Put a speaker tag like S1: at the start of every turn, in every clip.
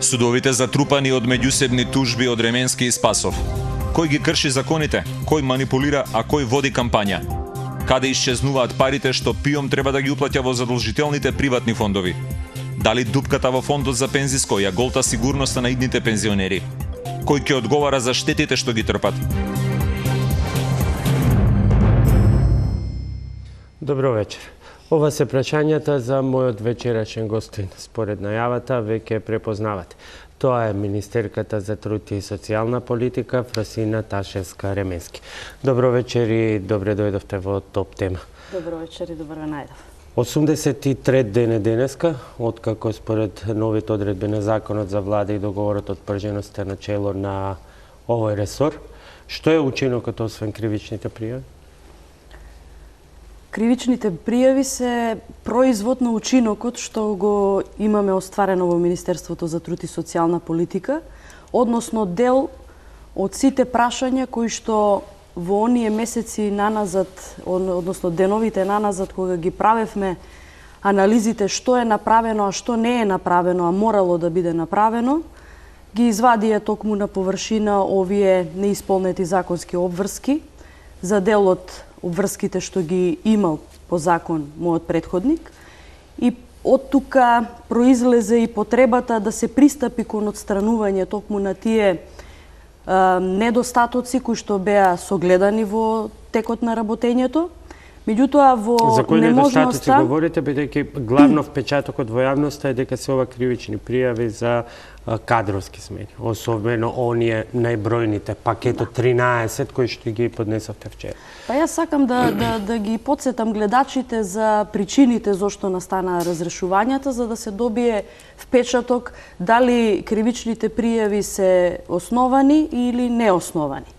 S1: Судовите затрупани од меѓусебни тужби од Ременски и Спасов. Кој ги крши законите? Кој манипулира, а кој води кампања? Каде исчезнуваат парите што ПИОМ треба да ги уплаќа во задолжителните приватни фондови? Дали дупката во фондот за пензиско ја голта сигурноста на идните пензионери? Кој ќе одговара за штетите што ги трпат?
S2: Добро вечер. Ова се прашањата за мојот вечерашен гостин. Според најавата веќе препознавате. Тоа е министерката за труд и социјална политика Фросина Ташевска-Ременски. Добро вечер и добре дојдовте во Топ тема.
S3: Добро вечер и добро најдов.
S2: 83 ден е денеска, откако според новите одредби на Законот за влада и договорот од прженоста на чело на овој ресор. Што е учинокот освен кривичните пријави?
S3: Кривичните пријави се производ на учинокот што го имаме остварено во Министерството за труд и социјална политика, односно дел од сите прашања кои што во оние месеци наназад, односно деновите наназад кога ги правевме анализите што е направено, а што не е направено, а морало да биде направено, ги извадија токму на површина овие неисполнети законски обврски за дел од обврските што ги имал по закон мојот претходник, и од тука произлезе и потребата да се пристапи кон отстранување токму на тие недостатоци кои што беа согледани во текот на работењето. Меѓутоа во
S2: за кои недостатоци
S3: неможноста
S2: говорите, бидејќи главно впечатокот во јавноста е дека се ова кривични пријави за кадровски смени, особено оние најбројните, пакетот 13 кои што ги поднесовте вчера.
S3: Па јас сакам да ги потсетам гледачите за причините зошто настана разрешувањата, за да се добие впечаток дали кривичните пријави се основани или неосновани.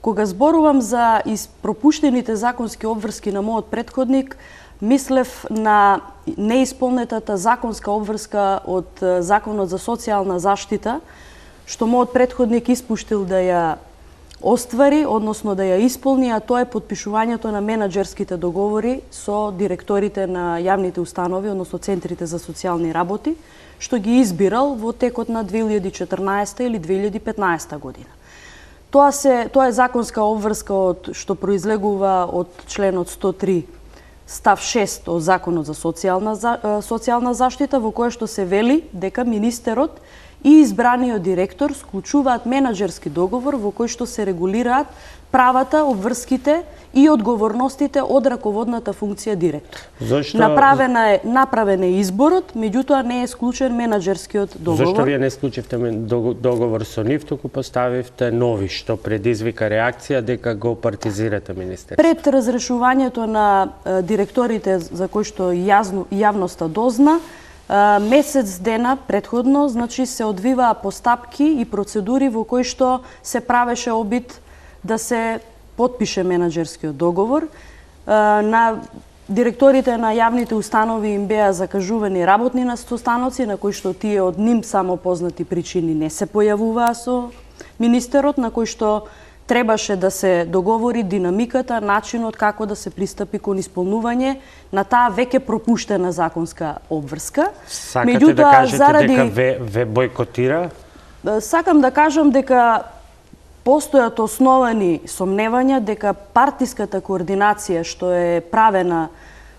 S3: Кога зборувам за пропуштените законски обврски на мојот претходник, мислев на неисполнетата законска обврска од Законот за социјална заштита, што мојот претходник испуштил да ја оствари, односно да ја исполни, а тоа е потпишувањето на менаџерските договори со директорите на јавните установи, односно центрите за социјални работи, што ги избирал во текот на 2014 или 2015 година. Тоа е законска обврска што произлегува од членот 103 став 6 од Законот за социјална заштита, во која што се вели дека министерот и избраниот директор склучуваат менаџерски договор во кој што се регулираат правата, обврските и одговорностите од раководната функција директор.
S2: Зошто
S3: Направен е изборот, меѓутоа не е склучен менаџерскиот договор.
S2: Зошто вие не склучивте договор со нив, туку поставивте нови, што предизвика реакција дека го партизирате министерството?
S3: Пред разрешувањето на директорите за кои што јавноста дозна, месец дена предходно, значи се одвиваа постапки и процедури во кои што се правеше обид да се потпише менаџерскиот договор. На директорите на јавните установи им беа закажувани работни настаноци на кои што тие од ним само познати причини не се појавуваа со министерот, на кои што требаше да се договори динамиката, начинот како да се пристапи кон исполнување на таа веќе пропуштена законска обврска.
S2: Сакате да кажете дека ве бойкотира?
S3: Сакам да кажам дека постојат основани сомневања дека партиската координација што е правена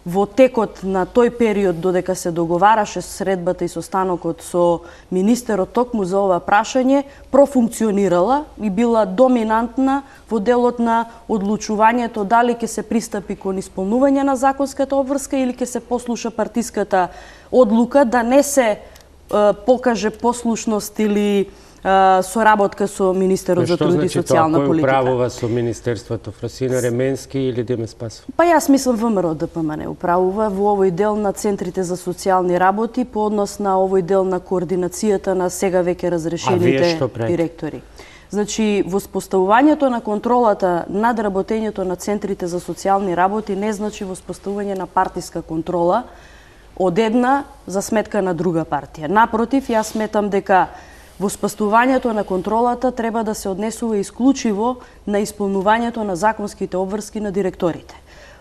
S3: во текот на тој период додека се договараше средбата и состанокот со министерот токму за ова прашање профункционирала и била доминантна во делот на одлучувањето дали ќе се пристапи кон исполнување на законската обврска или ќе се послуша партиската одлука да не се покаже послушност или соработка со министерот за труд и социјална политика.
S2: Кој управува со министерството, Фросина Ременски или Деме Спасов?
S3: Па јас мислам ВМРО ДПМН управува во овој дел на центрите за социјални работи по однос на овој дел на координацијата на сега веќе разрешените директори. Значи, воспоставувањето на контролата над работењето на центрите за социјални работи не значи воспоставување на партиска контрола од една за сметка на друга партија. Напротив, јас сметам дека воспоставувањето на контролата треба да се однесува исклучиво на исполнувањето на законските обврски на директорите.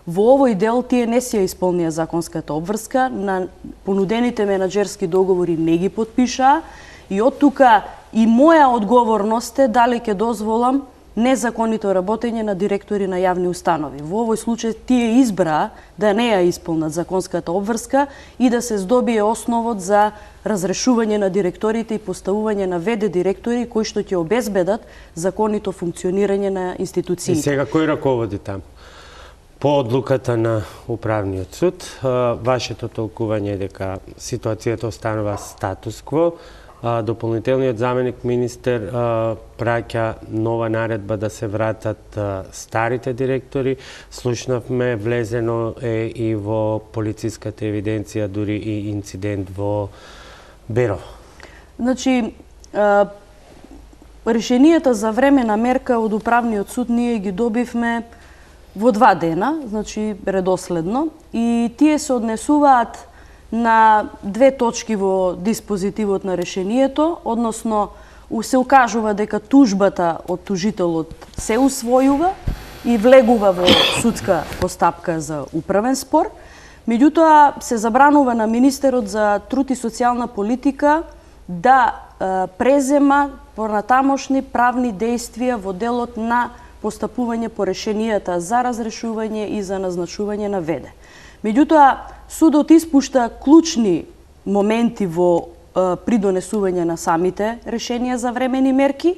S3: Во овој дел тие не си ја исполнија законската обврска, на понудените менаџерски договори не ги потпишаа И од тука и моја одговорност е дали ќе дозволам незаконито работење на директори на јавни установи. Во овој случај тие избраа да не ја исполнат законската обврска и да се здобие основот за разрешување на директорите и поставување на ВД директори кои што ќе обезбедат законито функционирање на институциите.
S2: И сега кој раководи таму? По одлуката на Управниот суд, вашето толкување е дека ситуацијата останува статус-кво, дополнителниот заменик министер праќа нова наредба да се вратат старите директори. Слушнавме, влезено е и во полициската евиденција дури и инцидент во Берово.
S3: Значи, решенијата за времена мерка од Управниот суд ние ги добивме во 2 дена, значи редоследно, и тие се однесуваат на 2 точки во диспозитивот на решението, односно се укажува дека тужбата од тужителот се усвојува и влегува во судска постапка за управен спор. Меѓутоа се забранува на министерот за труд и социјална политика да презема понатамошни правни действија во делот на постапување по решенијата за разрешување и за назначување на ВД. Меѓутоа, судот испушта клучни моменти во при донесување на самите решенија за времени мерки,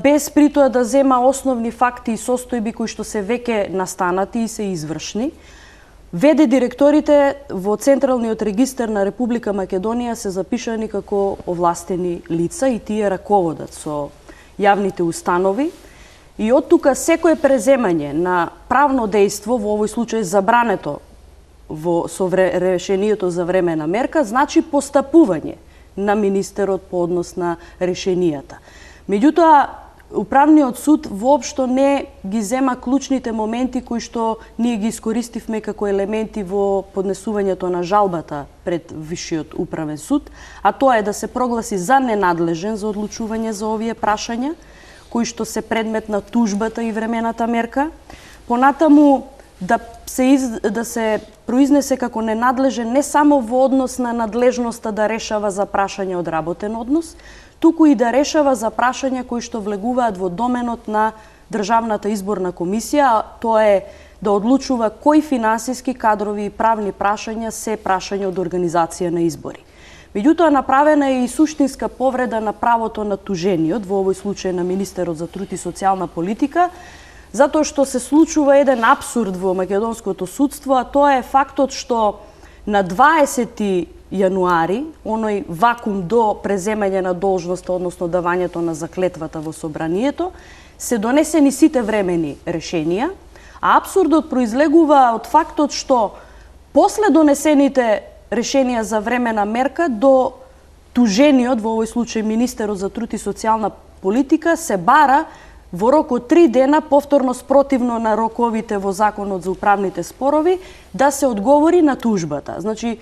S3: без при тоа да зема основни факти и состојби кои што се веќе настанати и се извршни. ВД директорите во Централниот регистар на Република Македонија се запишани како овластени лица и тие раководат со јавните установи. И од тука секое преземање на правно дејство, во овој случај забрането со решението за времена мерка, значи постапување на министерот по однос на решенијата. Меѓутоа, Управниот суд воопшто не ги зема клучните моменти кои што ние ги искористивме како елементи во поднесувањето на жалбата пред Висшиот управен суд, а тоа е да се прогласи за ненадлежен за одлучување за овие прашања, кои што се предмет на тужбата и времената мерка. Понатаму да се произнесе како ненадлежен не само во однос на надлежноста да решава за прашања од работен однос, туку и да решава за прашања кои што влегуваат во доменот на Државната изборна комисија, а тоа е да одлучува кои финансиски, кадрови и правни прашања се прашања од организација на избори. Меѓутоа, направена е и суштинска повреда на правото на тужениот, во овој случај на министерот за труд и социјална политика, затоа што се случува еден апсурд во македонското судство, а тоа е фактот што на 20 јануари, оној вакуум до преземање на должноста, односно давањето на заклетвата во собранието, се донесени сите времени решенија, а апсурдот произлегува од фактот што после донесените решенија за времена мерка до тужениот, во овој случај министерот за труд и социјална политика, се бара во рок од 3 дена, повторно спротивно на роковите во Законот за управните спорови, да се одговори на тужбата. Значи,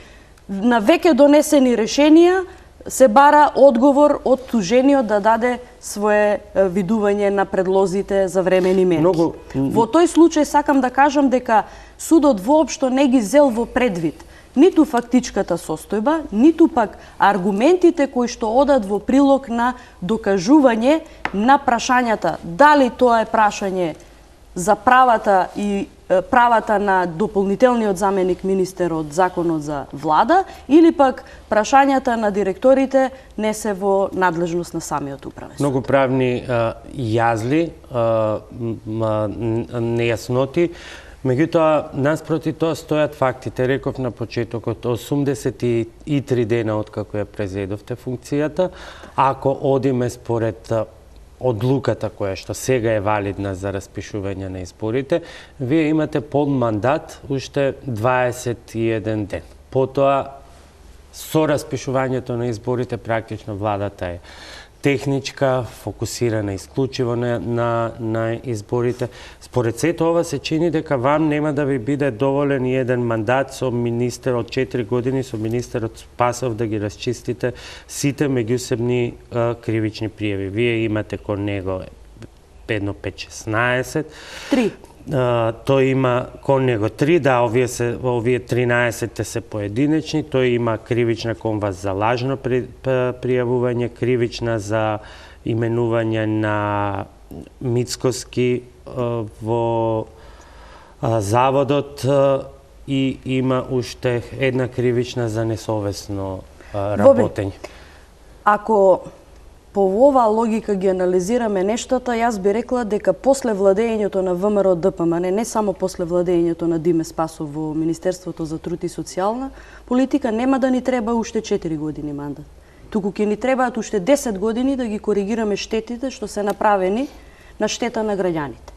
S3: на веќе донесени решенија се бара одговор од тужениот да даде свое видување на предлозите за времени мерки. Во тој случај сакам да кажам дека судот воопшто не ги зел во предвид ниту фактичката состојба, ниту пак аргументите кои што одат во прилог на докажување на прашањата дали тоа е прашање за правата на дополнителниот заменик министер од Законот за влада или пак прашањата на директорите не се во надлежност на самиот управен суд.
S2: Многу правни јазли, нејасноти. Меѓутоа, наспроти тоа стојат фактите. Реков на почетокот, 83 дена откако ја презедовте функцијата. Ако одиме според одлуката која што сега е валидна за распишување на изборите, вие имате полмандат уште 21 ден. Потоа, со распишувањето на изборите, практично владата е техничка, фокусирана исклучиво на изборите. Според сето ова се чини дека вам нема да ви биде доволен и еден мандат со министер од 4 години, со министерот Спасов да ги расчистите сите меѓусебни кривични пријави. Вие имате кон него едно 5-16. тој има кон него 3, да, овие 13 се поединечни, тој има кривична кон вас за лажно пријавување, кривична за именување на Мицкоски во заводот и има уште една кривична за несовесно работење.
S3: Ако по оваа логика ги анализираме нештата, јас би рекла дека после владењето на ВМРО ДПМН, не само после владењето на Диме Спасов во Министерството за труд и социјална политика, нема да ни треба уште 4 години мандат. Туку ќе ни требаат уште 10 години да ги коригираме штетите што се направени на штета на граѓаните.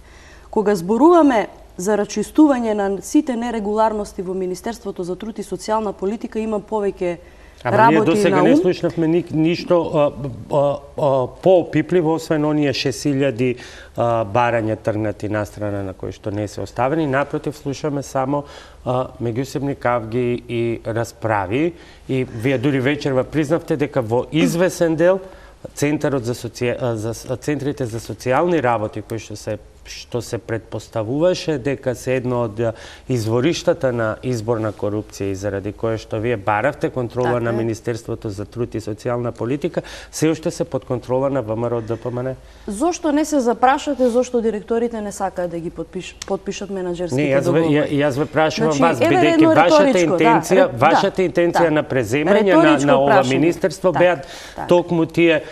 S3: Кога зборуваме за рачистување на сите нерегуларности во Министерството за труд и социјална политика, има повеќе работи на ум.
S2: Ние досега не слушнавме ништо поопипливо, освен оние 6000 барања тргнати настрана на кои што не се оставени. Напротив, слушаме само меѓусебни кавги и расправи. И вие дури вечерва признавте дека во извесен дел центрите за социјални работи кои што се предпоставуваше дека се едно од извориштата на изборна корупција и заради кое што вие баравте контрола на Министерството за труд и социјална политика, се уште се под контрола на ВМРО ДПМН.
S3: Зошто не се запрашате зошто директорите не сакаат да ги подпишат менаџерските договори?
S2: Јас ве прашувам вас, бидејќи вашата интенција на преземање на ова министерство беа токму тие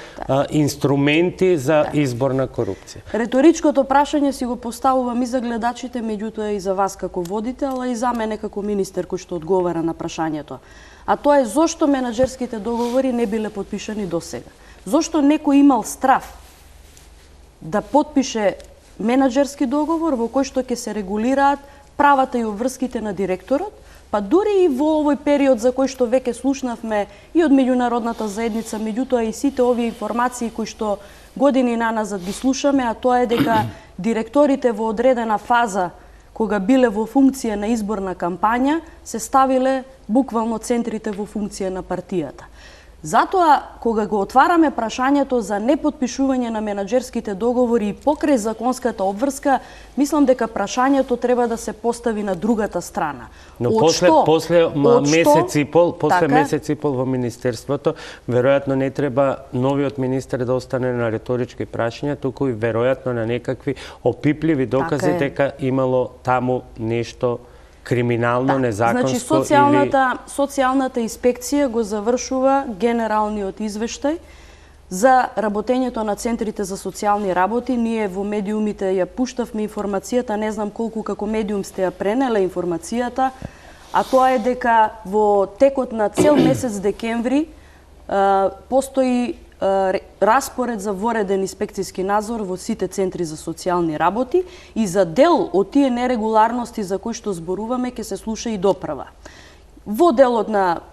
S2: инструменти за изборна корупција.
S3: Реторичкото прашање си го поставувам и за гледачите, меѓутоа и за вас како водител, а и за мене како министер кој што одговара на прашањето. А тоа е зошто менаџерските договори не биле подпишани досега. Зошто некој имал страв да подпише менаџерски договор во кој што ќе се регулираат правата и обврските на директорот, па дури и во овој период за кој што веќе слушнавме и од меѓународната заедница, меѓутоа и сите овие информации кои што години наназад ги слушаме, а тоа е дека директорите во одредена фаза, кога биле во функција на изборна кампања, се ставиле буквално центрите во функција на партијата. Затоа, кога го отвараме прашањето за неподпишување на менаџерските договори и покрај законската обврска, мислам дека прашањето треба да се постави на другата страна.
S2: Но после месец и пол во Министерството, веројатно не треба новиот министер да остане на риторички прашања, туку и веројатно на некакви опипливи докази дека имало таму нешто криминално, незаконско.
S3: Значи, социјалната инспекција го завршува генералниот извештај за работењето на центрите за социјални работи. Ние во медиумите ја пуштавме информацијата, не знам колку како медиум сте ја пренеле информацијата, а тоа е дека во текот на цел месец декември постои распоред за вореден инспекцијски надзор во сите центри за социјални работи и за дел од тие нерегуларности за кои што зборуваме ќе се слуша и доправа. Во делот на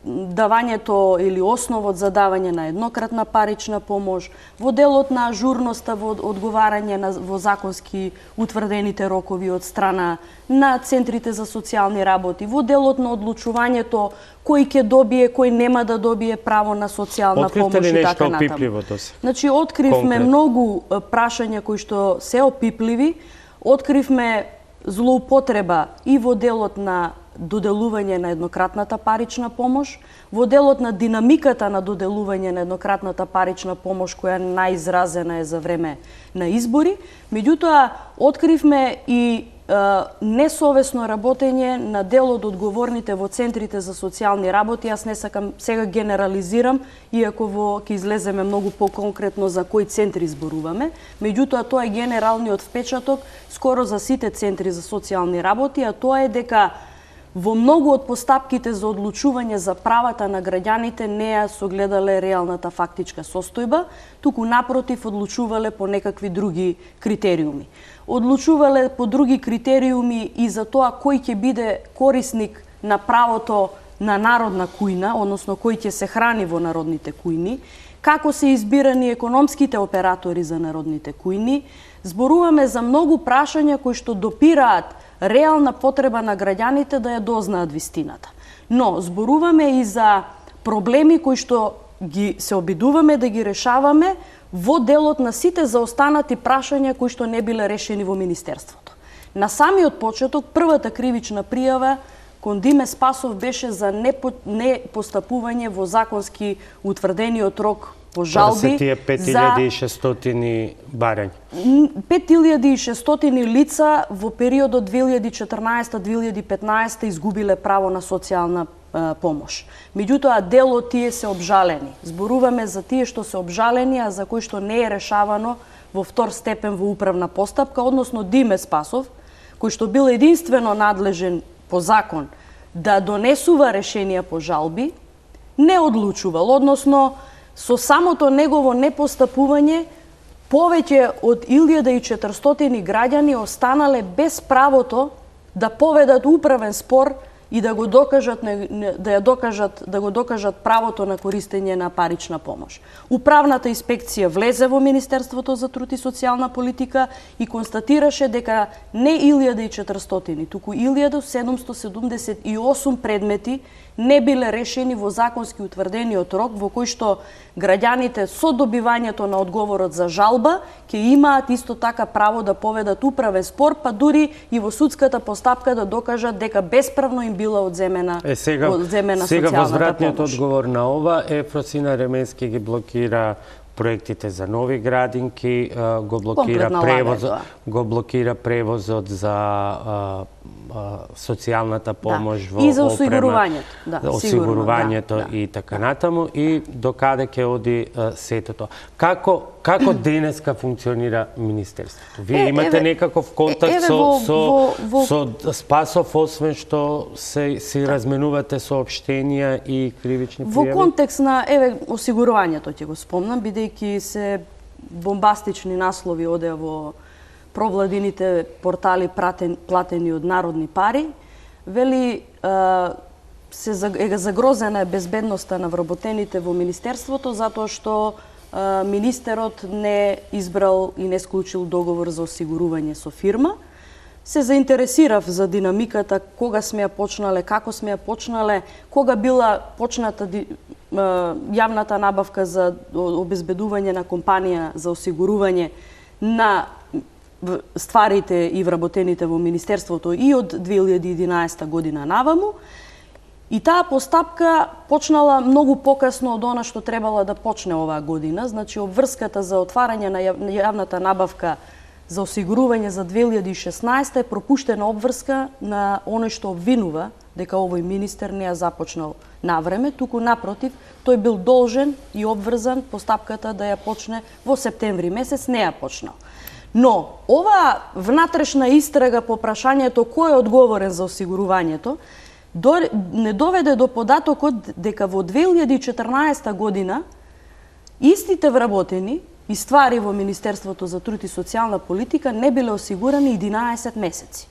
S3: давањето или основот за давање на еднократна парична помош, во делот на ажурноста во одговарање во законски утврдените рокови од страна на центрите за социјални работи, во делот на одлучувањето кој ќе добие, кој нема да добие право на социјална помош и така натаму. Значи, откривме многу прашања кои што се опипливи, откривме злоупотреба и во делот на доделување на еднократната парична помош, во делот на динамиката на доделување на еднократната парична помош, која најизразена е за време на избори. Меѓутоа, откривме и несовесно работење на дел од одговорните во центрите за социјални работи. Јас не сакам сега генерализирам, иако ќе излеземе многу поконкретно за кои центри зборуваме. Меѓутоа, тоа е генералниот впечаток скоро за сите центри за социјални работи, а тоа е дека во многу од постапките за одлучување за правата на граѓаните не ја согледале реалната фактичка состојба, туку напротив одлучувале по некакви други критериуми. Одлучувале по други критериуми и за тоа кој ќе биде корисник на правото на народна кујна, односно кој ќе се храни во народните кујни, како се избирани економските оператори за народните кујни. Зборуваме за многу прашања кои што допираат реална потреба на граѓаните да ја дознаат вистината. Но зборуваме и за проблеми кои што се обидуваме да ги решаваме во делот на сите заостанати прашања кои што не биле решени во Министерството. На самиот почеток, првата кривична пријава кон Диме Спасов беше за непостапување во законски утврдениот рок по жалби.
S2: Се тие 5600 барања.
S3: 5600 лица во периодот 2014-2015 изгубиле право на социјална помош. Меѓутоа, дел од тие се обжалени. Зборуваме за тие што се обжалени, а за кои што не е решавано во втор степен во управна постапка, односно Диме Спасов, кој што бил единствено надлежен по закон да донесува решенија по жалби, не одлучувал, односно со самото негово непостапување повеќе од 1400 граѓани останале без правото да поведат управен спор и да го докажат правото на користење на парична помош. Управната инспекција влезе во Министерството за труд и социјална политика и констатираше дека не 1400, туку 1778 предмети не биле решени во законски утврдениот рок, во кој што граѓаните со добивањето на одговорот за жалба ќе имаат исто така право да поведат управен спор, па дури и во судската постапка да докажат дека бесправно им била одземена социјалната
S2: сега возвратниот
S3: помош.
S2: одговор на ова е Фросина Ременски ги блокира проектите за нови градинки, го блокира превозот за социјалната помош во
S3: и за осигурувањето,
S2: осигурувањето и така натаму, и до каде ќе оди сето тоа. Како денеска функционира министерството? Вие имате некаков контакт со Спасов, освен што си разменувате соопштенија и кривични пријави?
S3: Во контекст на осигурувањето ќе го спомнам, бидејќи се бомбастични наслови одеа во провладините портали платени од народни пари, вели е загрозена безбедноста на вработените во Министерството затоа што министерот не избрал и не склучил договор за осигурување со фирма. Се заинтересирав за динамиката, кога сме ја почнале, како сме ја почнале, кога била почната јавната набавка за обезбедување на компанија за осигурување на стварите и вработените во Министерството и од 2011 година наваму. И таа постапка почнала многу покасно од она што требала да почне оваа година. Значи, обврската за отварање на јавната набавка за осигурување за 2016 е пропуштена обврска на оној што обвинува дека овој министер не ја започнал навреме, туку напротив, тој бил должен и обврзан постапката да ја почне во септември месец, не ја почнал. Но, ова внатрешна истрага по прашањето кој е одговорен за осигурувањето, не доведе до податокот дека во 2014 година истите вработени и ствари во Министерството за труд и социјална политика не биле осигурани 11 месеци.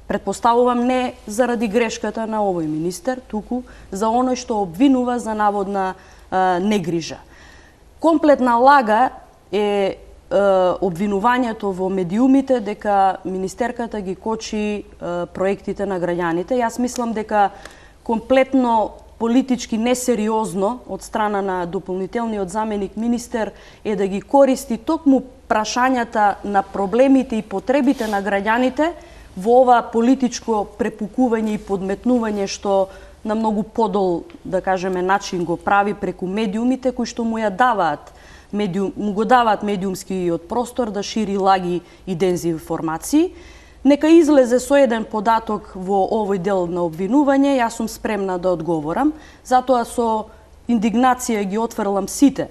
S3: Предпоставувам не заради грешката на овој министер, туку за оној што обвинува за наводна негрижа. Комплетна лага е обвинувањето во медиумите дека министерката ги кочи проектите на граѓаните. Јас мислам дека комплетно политички несериозно од страна на дополнителниот заменик министер е да ги користи токму прашањата на проблемите и потребите на граѓаните во ова политичко препукување и подметнување што на многу подол, да кажеме, начин го прави преку медиумите кои што му го даваат медиумскиот простор да шири лаги и дезинформации. Нека излезе со еден податок во овој дел на обвинување, јас сум спремна да одговорам, затоа со индигнација ги отфрлам сите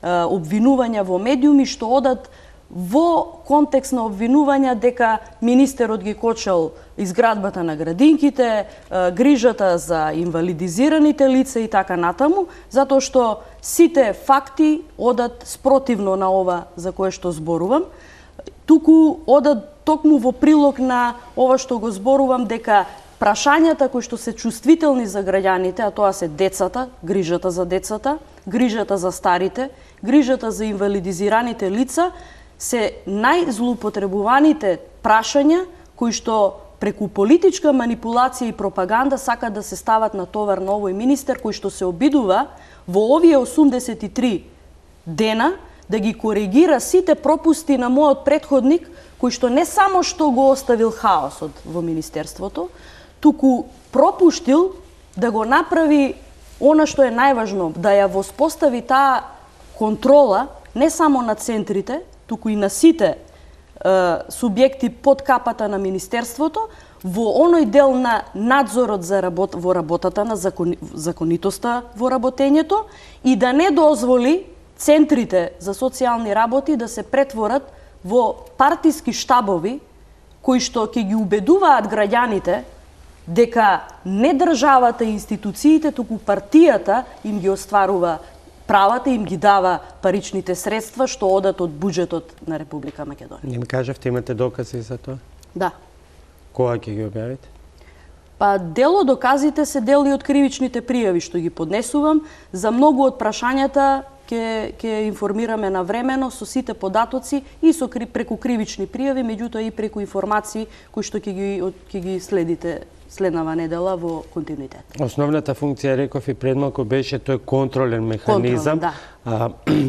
S3: обвинувања во медиуми што одат во контекст на обвинувања дека министерот ги кочел изградбата на градинките, грижата за инвалидизираните лица и така натаму, затоа што сите факти одат спротивно на ова за кое што зборувам, туку одат токму во прилог на ова што го зборувам, дека прашањата кои што се чувствителни за граѓаните, а тоа се децата, грижата за децата, грижата за старите, грижата за инвалидизираните лица, се најзлоупотребуваните прашања кои што преку политичка манипулација и пропаганда сакат да се стават на товар на овој министер кој што се обидува во овие 83 дена да ги коригира сите пропусти на мојот претходник, кој што не само што го оставил хаосот во Министерството, туку пропуштил да го направи она што е најважно, да ја воспостави таа контрола не само на центрите, туку и на сите субјекти под капата на Министерството, во оној дел на надзорот во работата на законитоста во работењето и да не дозволи центрите за социјални работи да се претворат во партиски штабови кои што ќе ги убедуваат граѓаните дека не државата и институциите, туку партијата им ги остварува правата, им ги дава паричните средства што одат од буџетот на Република Македонија.
S2: Не ми кажавте, имате докази за тоа?
S3: Да.
S2: Кога ќе ги објавите?
S3: Па дел од доказите се дел и од кривичните пријави што ги поднесувам. За многу од прашањата ќе информираме навремено со сите податоци и преку кривични пријави, меѓутоа и преку информации кои што ќе ги следите следнава недела во континуитет.
S2: Основната функција, реков и пред малку, беше тој контролен механизам,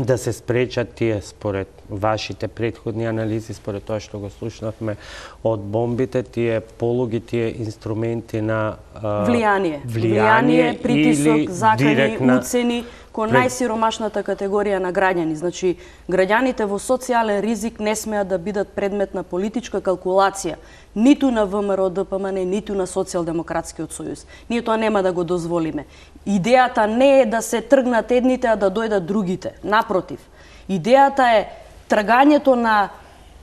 S2: да се спречат тие, според вашите претходни анализи, според тоа што го слушнавме од бомбите, тие полуги, тие инструменти на
S3: влијание, притисок, закани, уцени кон најсиромашната категорија на граѓани. Значи, граѓаните во социјален ризик не смеат да бидат предмет на политичка калкулација, ниту на ВМРО ДПМН, ниту на Социјалдемократскиот сојуз. Ние тоа нема да го дозволиме. Идејата не е да се тргнат едните, а да дојдат другите. Напротив, идејата е тргањето на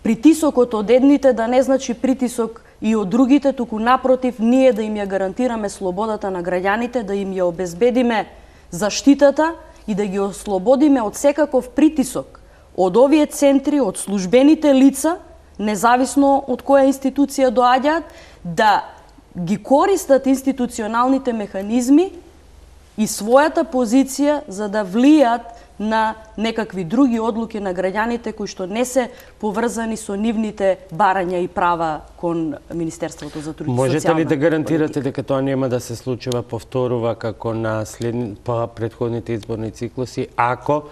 S3: притисокот од едните да не значи притисок и од другите, туку напротив, ние да им ја гарантираме слободата на граѓаните, да им ја обезбедиме заштитата и да ги ослободиме од секаков притисок од овие центри, од службените лица, независно од која институција доаѓаат, да ги користат институционалните механизми и својата позиција за да влијат на некакви други одлуки на граѓаните кои што не се поврзани со нивните барања и права кон Министерството за труд и социјална политика.
S2: Можете ли да гарантирате дека тоа нема да се случува, повторува како на предходните изборни циклуси, ако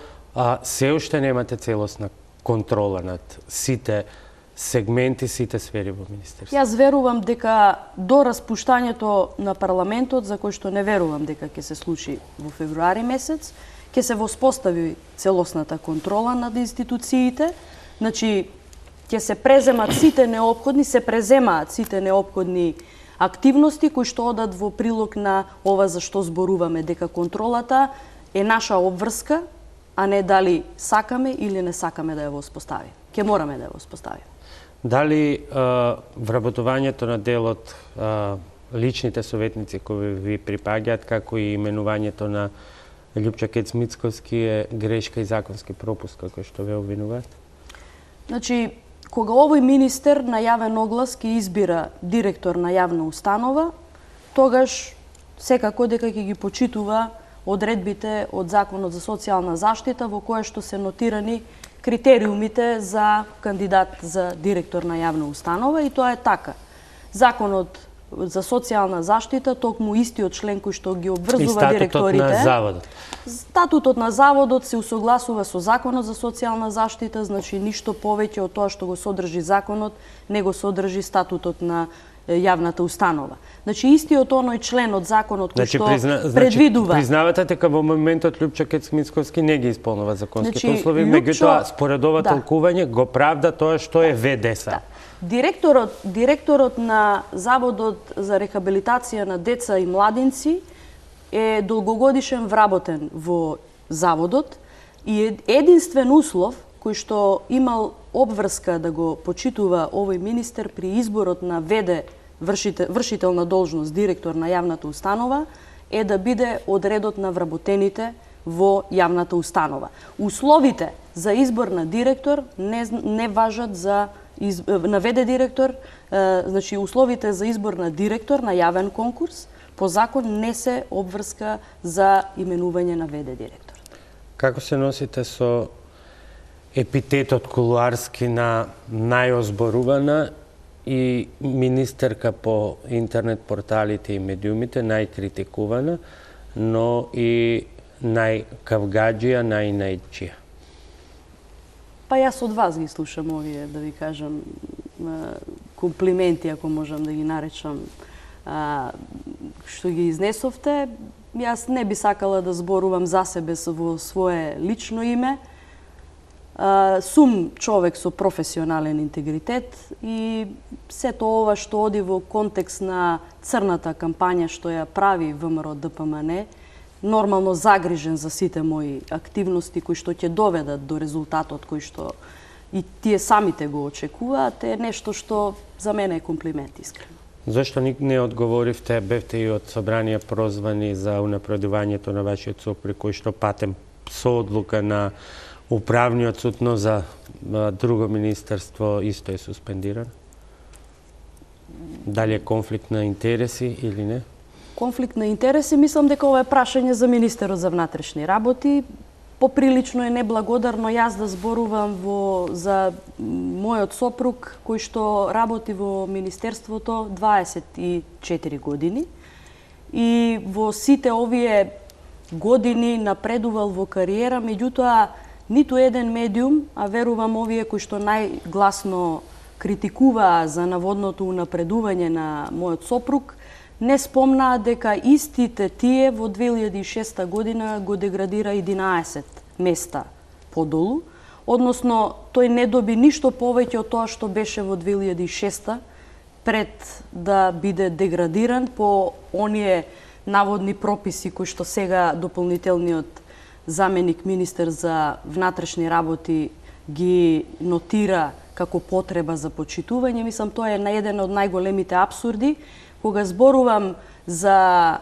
S2: се уште немате целосна контрола над сите сегменти, сите сфери во Министерството?
S3: Јас верувам дека до распуштањето на парламентот, за кој што не верувам дека ќе се случи во февруари месец, ќе се воспостави целосната контрола над институциите, значи ќе се преземаат сите неопходни активности кои што одат во прилог на ова за што зборуваме, дека контролата е наша обврска, а не дали сакаме или не сакаме да ја воспоставиме. Ќе мораме да ја воспоставиме.
S2: Дали вработувањето на делот личните советници кои ви припаѓаат, како и именувањето на Љупча Кец-Мицковски е грешка и законски пропуст, како што ве обвинуваат?
S3: Значи, кога овој министер на јавен оглас ќе избира директор на јавна установа, тогаш секако дека ќе ги почитува одредбите од Законот за социјална заштита во кое што се нотирани критериумите за кандидат за директор на јавна установа, и тоа е така. Законот за социјална заштита, токму истиот член кој што ги обврзува директорите.
S2: И статутот на заводот.
S3: Статутот на заводот се усогласува со Законот за социјална заштита, значи ништо повеќе од тоа што го содржи законот, не го содржи статутот на јавната установа. Значи истиот оној член од законот кој што предвидува.
S2: Признавате дека во моментот Љупча Кец-Мицковски не ги исполнува законските услови, меѓутоа според ова толкување го правда тоа што е ВДС.
S3: Директорот на Заводот за рехабилитација на деца и младинци е долгогодишен вработен во Заводот и единствен услов кој што имал обврска да го почитува овој министер при изборот на ВД, вршител на должност, директор на јавната установа, е да биде од редот на вработените во јавната установа. Условите за избор на директор не важат за на ВД директор, значи условите за избор на директор на јавен конкурс по закон не се обврска за именување на ВД директор.
S2: Како се носите со епитетот кулуарски на најозборувана и министерка по интернет порталите и медиумите, најкритикувана, но и најкавгаџија, најнајчија?
S3: Па јас од вас ги слушам овие, да ви кажам, комплименти, ако можам да ги наречам, што ги изнесовте. Јас не би сакала да зборувам за себе во свое лично име. Сум човек со професионален интегритет и сето ова што оди во контекст на црната кампања што ја прави ВМРО ДПМН, нормално загрижен за сите мои активности кои што ќе доведат до резултатот кој што и тие самите го очекуваат, е нешто што за мене е комплимент, искрено.
S2: Зашто не одговоривте, бевте и од собрание прозвани за унапредувањето на вашиот сопруг, кој што патем со одлука на Управниот суд, но за друго министерство исто е суспендиран? Дали е конфликт на интереси или не?
S3: Конфликт на интереси, мислам дека ова е прашање за министерот за внатрешни работи. Поприлично е неблагодарно јас да зборувам за мојот сопруг кој што работи во министерството 24 години и во сите овие години напредувал во кариера, меѓутоа ниту еден медиум, а верувам овие кои што најгласно критикуваа за наводното унапредување на мојот сопруг, не спомнаа дека истите тие во 2006 година го деградира 11 места подолу, односно тој не доби ништо повеќе од тоа што беше во 2006 пред да биде деградиран по оние наводни прописи кои што сега дополнителниот заменик министер за внатрешни работи ги нотира како потреба за почитување. Мислам, тоа е на еден од најголемите апсурди. Кога зборувам за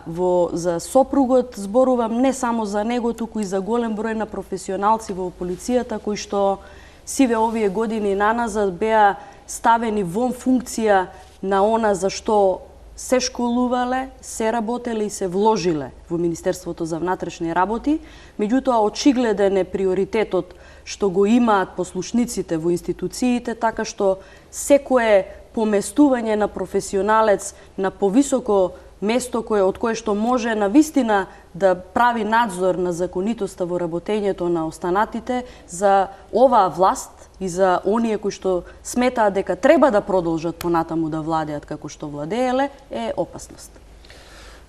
S3: сопругот, зборувам не само за него, туку и за голем број на професионалци во полицијата кои што сиве овие години наназад беа ставени вон функција на она за што се школувале, се работеле и се вложиле во Министерството за внатрешни работи, меѓутоа очигледен е приоритетот што го имаат послушниците во институциите, така што секое поместување на професионалец на повисоко место од кое што може навистина да прави надзор на законитоста во работењето на останатите, за оваа власт и за оние кои што сметаат дека треба да продолжат понатаму да владеат како што владееле, е опасност.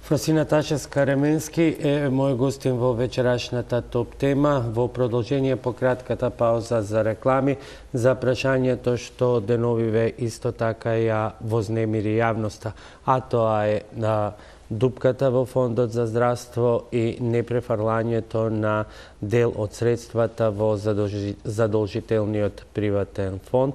S2: Фросина Ташевска-Ременски е мој гостин во вечерашната топ тема. Во продолжение по кратката пауза за реклами, за прашањето што деновиве исто така ја вознемири јавноста, а тоа е на дупката во Фондот за здравство и непрефрлањето на дел од средствата во задолжителниот приватен фонд.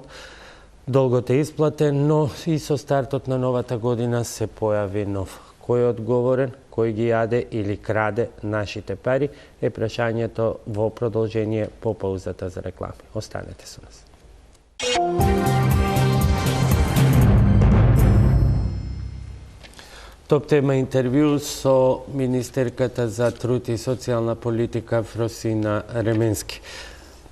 S2: Долгот е исплатен, но и со стартот на новата година се појави нов. Кој е одговорен, кој ги јаде или краде нашите пари, е прашањето во продолжение по паузата за реклами. Останете со нас. Топ тема интервју со министерката за труд и социјална политика Фросина Ременски.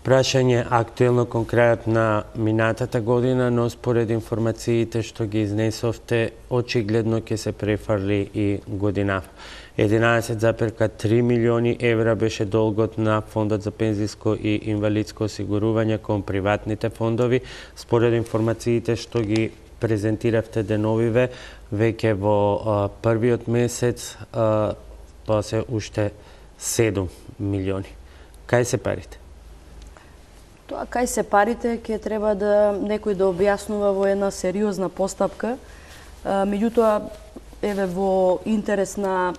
S2: Прашање актуелно кон крајот на минатата година, но според информациите што ги изнесовте, очигледно ќе се префарли и годинава. 11,3 милиони евра беше долгот на Фондот за пензиско и инвалидско осигурување кон приватните фондови. Според информациите што ги презентиравте деновиве, веќе во првиот месец па се уште 7 милиони. Кај се парите?
S3: Тоа кај се парите ќе треба да некој да објаснува во една сериозна постапка. Меѓутоа, еве во интерес на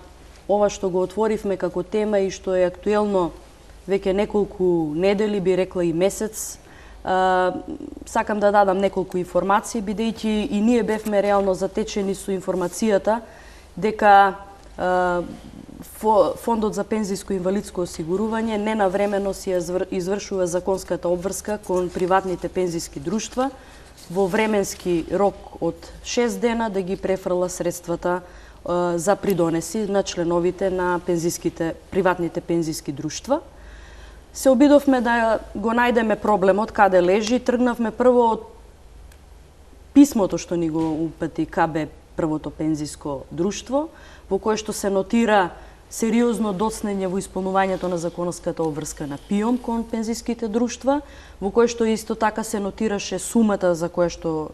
S3: ова што го отворивме како тема и што е актуелно веќе неколку недели, би рекла и месец, сакам да дадам неколку информации, бидејќи и ние бевме реално затечени со информацијата дека Фондот за пензиско и инвалидско осигурување ненавремено си извршува законската обврска кон приватните пензиски друштва во временски рок од 6 дена да ги префрла средствата за придонеси на членовите на приватните пензиски друштва. Се обидовме да го најдеме проблемот каде лежи. Тргнавме прво од писмото што ни го упати КБ првото пензиско друштво, во кое што се нотира сериозно доцнење во исполнувањето на законската обврска на ПИОМ кон пензиските друштва, во кој што исто така се нотираше сумата за која што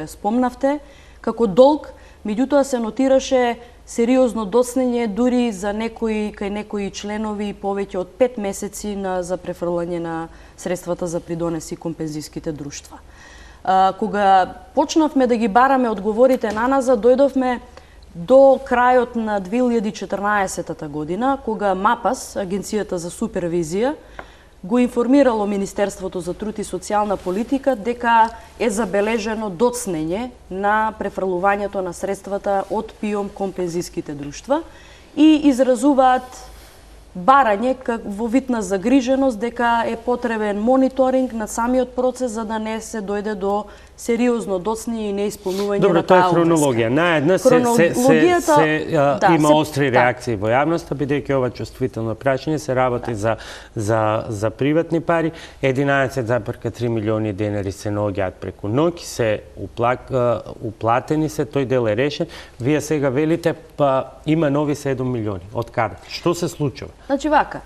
S3: ја спомнавте, како долг, меѓутоа се нотираше сериозно доцнење дури за кај некои членови повеќе од 5 месеци за префрлање на средствата за придонеси кон пензиските друштва. Кога почнавме да ги бараме одговорите на назад, дојдовме до крајот на 2014 година, кога МАПАС, Агенцијата за супервизија, го информирало Министерството за труд и социјална политика дека е забележено доцнење на префрлувањето на средствата од ПИОМ кон пензиските друштва и изразуваат барање во вид на загриженост дека е потребен мониторинг на самиот процес за да не се дојде до сериозно доцнење и неисполнување на таа обврска.
S2: Добро, тоа е хронологија. Наедна има остри реакции во јавноста, бидејќи ова чувствително прашање се работи за приватни пари. 11,3 милиони денари се наоѓаат преку ноќ, се уплатени се, тој дел е решен. Вие сега велите има нови 7 милиони. Од каде? Што се случува?
S3: Значи вака,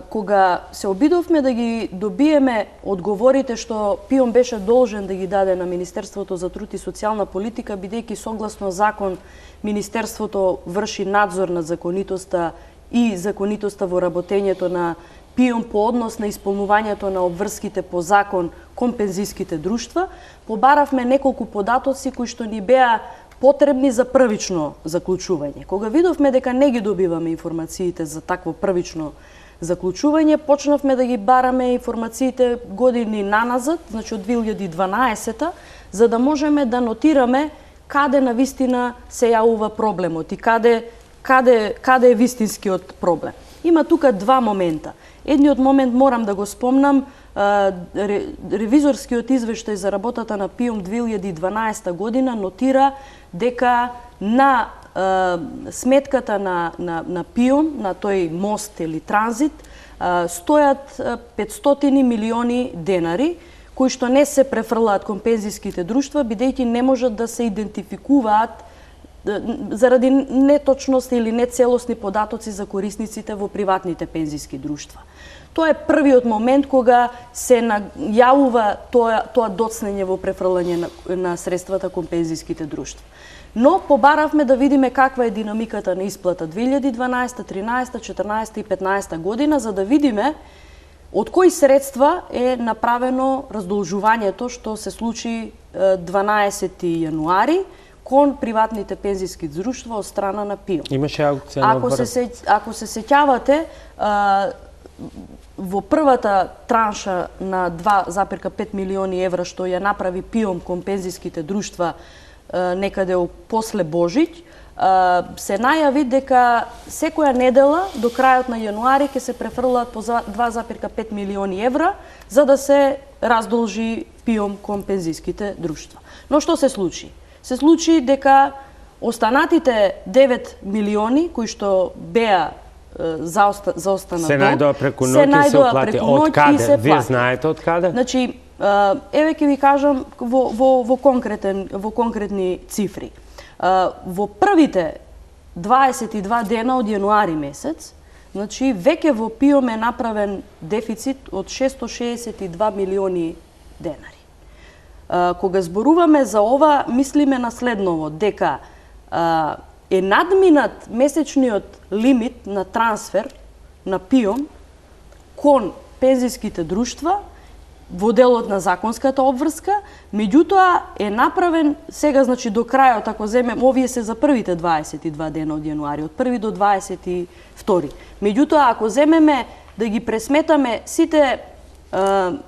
S3: кога се обидовме да ги добиеме одговорите што ПИОМ беше должен да ги даде на Министерството за труд и социјална политика, бидејќи согласно закон Министерството врши надзор на законитоста и законитоста во работењето на ПИОМ по однос на исполнувањето на обврските по закон кон пензиските друштва, побаравме неколку податоци кои што ни беа потребни за првично заклучување. Кога видовме дека не ги добиваме информациите за такво првично заклучување, почнавме да ги бараме информациите години наназад, значи од 2012, за да можеме да нотираме каде навистина се јавува проблемот и каде е вистинскиот проблем. Има тука два момента. Едниот момент морам да го спомнам, ревизорскиот извештај за работата на ПИОМ 2012 година нотира дека на сметката на ПИОМ, на тој мост или транзит, стојат 500 милиони денари, кои што не се префрлаат кон пензиските друштва, бидејќи не можат да се идентификуваат заради неточност или нецелосни податоци за корисниците во приватните пензиски друштва. Тоа е првиот момент кога се најавува тоа доцнење во префрлање на средствата кон пензиските друштва. Но побаравме да видиме каква е динамиката на исплата 2012, 13, 14 и 15 година, за да видиме од кои средства е направено раздолжувањето што се случи 12 јануари кон приватните пензиски друштва од страна на ПИОМ.
S2: Имаше аукција на
S3: Ако се сеќавате, во првата транша на 2,5 милиони евра што ја направи ПИОМ кон пензиските друштва некаде после Божиќ, се најави дека секоја недела до крајот на јануари ќе се префрлаат по 2,5 милиони евра за да се раздолжи ПИОМ кон пензиските друштва. Но што се случи? Се случи дека останатите 9 милиони кои што беа заостана
S2: се најдоа преку ноќ и се уплати. Од каде? Вие знаете од каде?
S3: Значи, еве ќе ви кажам во конкретни цифри. Во првите 22 дена од јануари месец, значи веќе во ПИОМ е направен дефицит од 662 милиони денари. Кога зборуваме за ова, мислиме на следново, дека е надминат месечниот лимит на трансфер на ПИОМ кон пензиските друштва во делот на законската обврска, меѓутоа е направен сега, значи до крајот, ако земем, овие се за првите 22 дена од јануари, од 1 до 22. Меѓутоа, ако земеме да ги пресметаме сите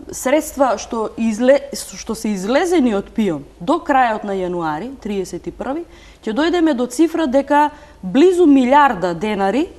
S3: средства што се излезени од ПИОМ до крајот на јануари, 31, ќе дојдеме до цифра дека близу милиарда денари,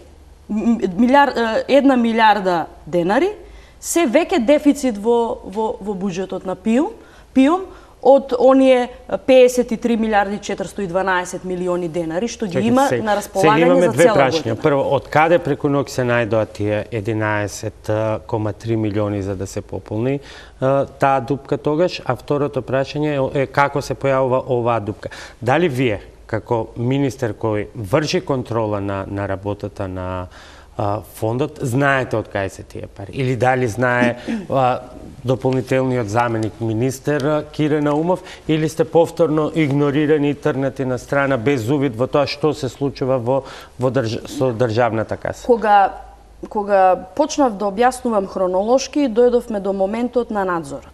S3: 1 милиарда денари, се веќе дефицит во буџетот на ПИОМ од оние 53 милиарди 412 милиони денари што ги има на располагање за цела година.
S2: Прво, од каде преку ноќ се најдоа тие 11,3 милиони за да се пополни таа дупка тогаш, а второто прашање е како се појавува оваа дупка. Дали вие како министер кој врши контрола на работата на фондот, знаете од кај се тие пари? Или дали знае дополнителниот заменик министер Кире Наумов, или сте повторно игнорирани и тргнати на страна без увид во тоа што се случува со државната каса?
S3: Кога почнав да објаснувам хронолошки, дојдовме до моментот на надзорот.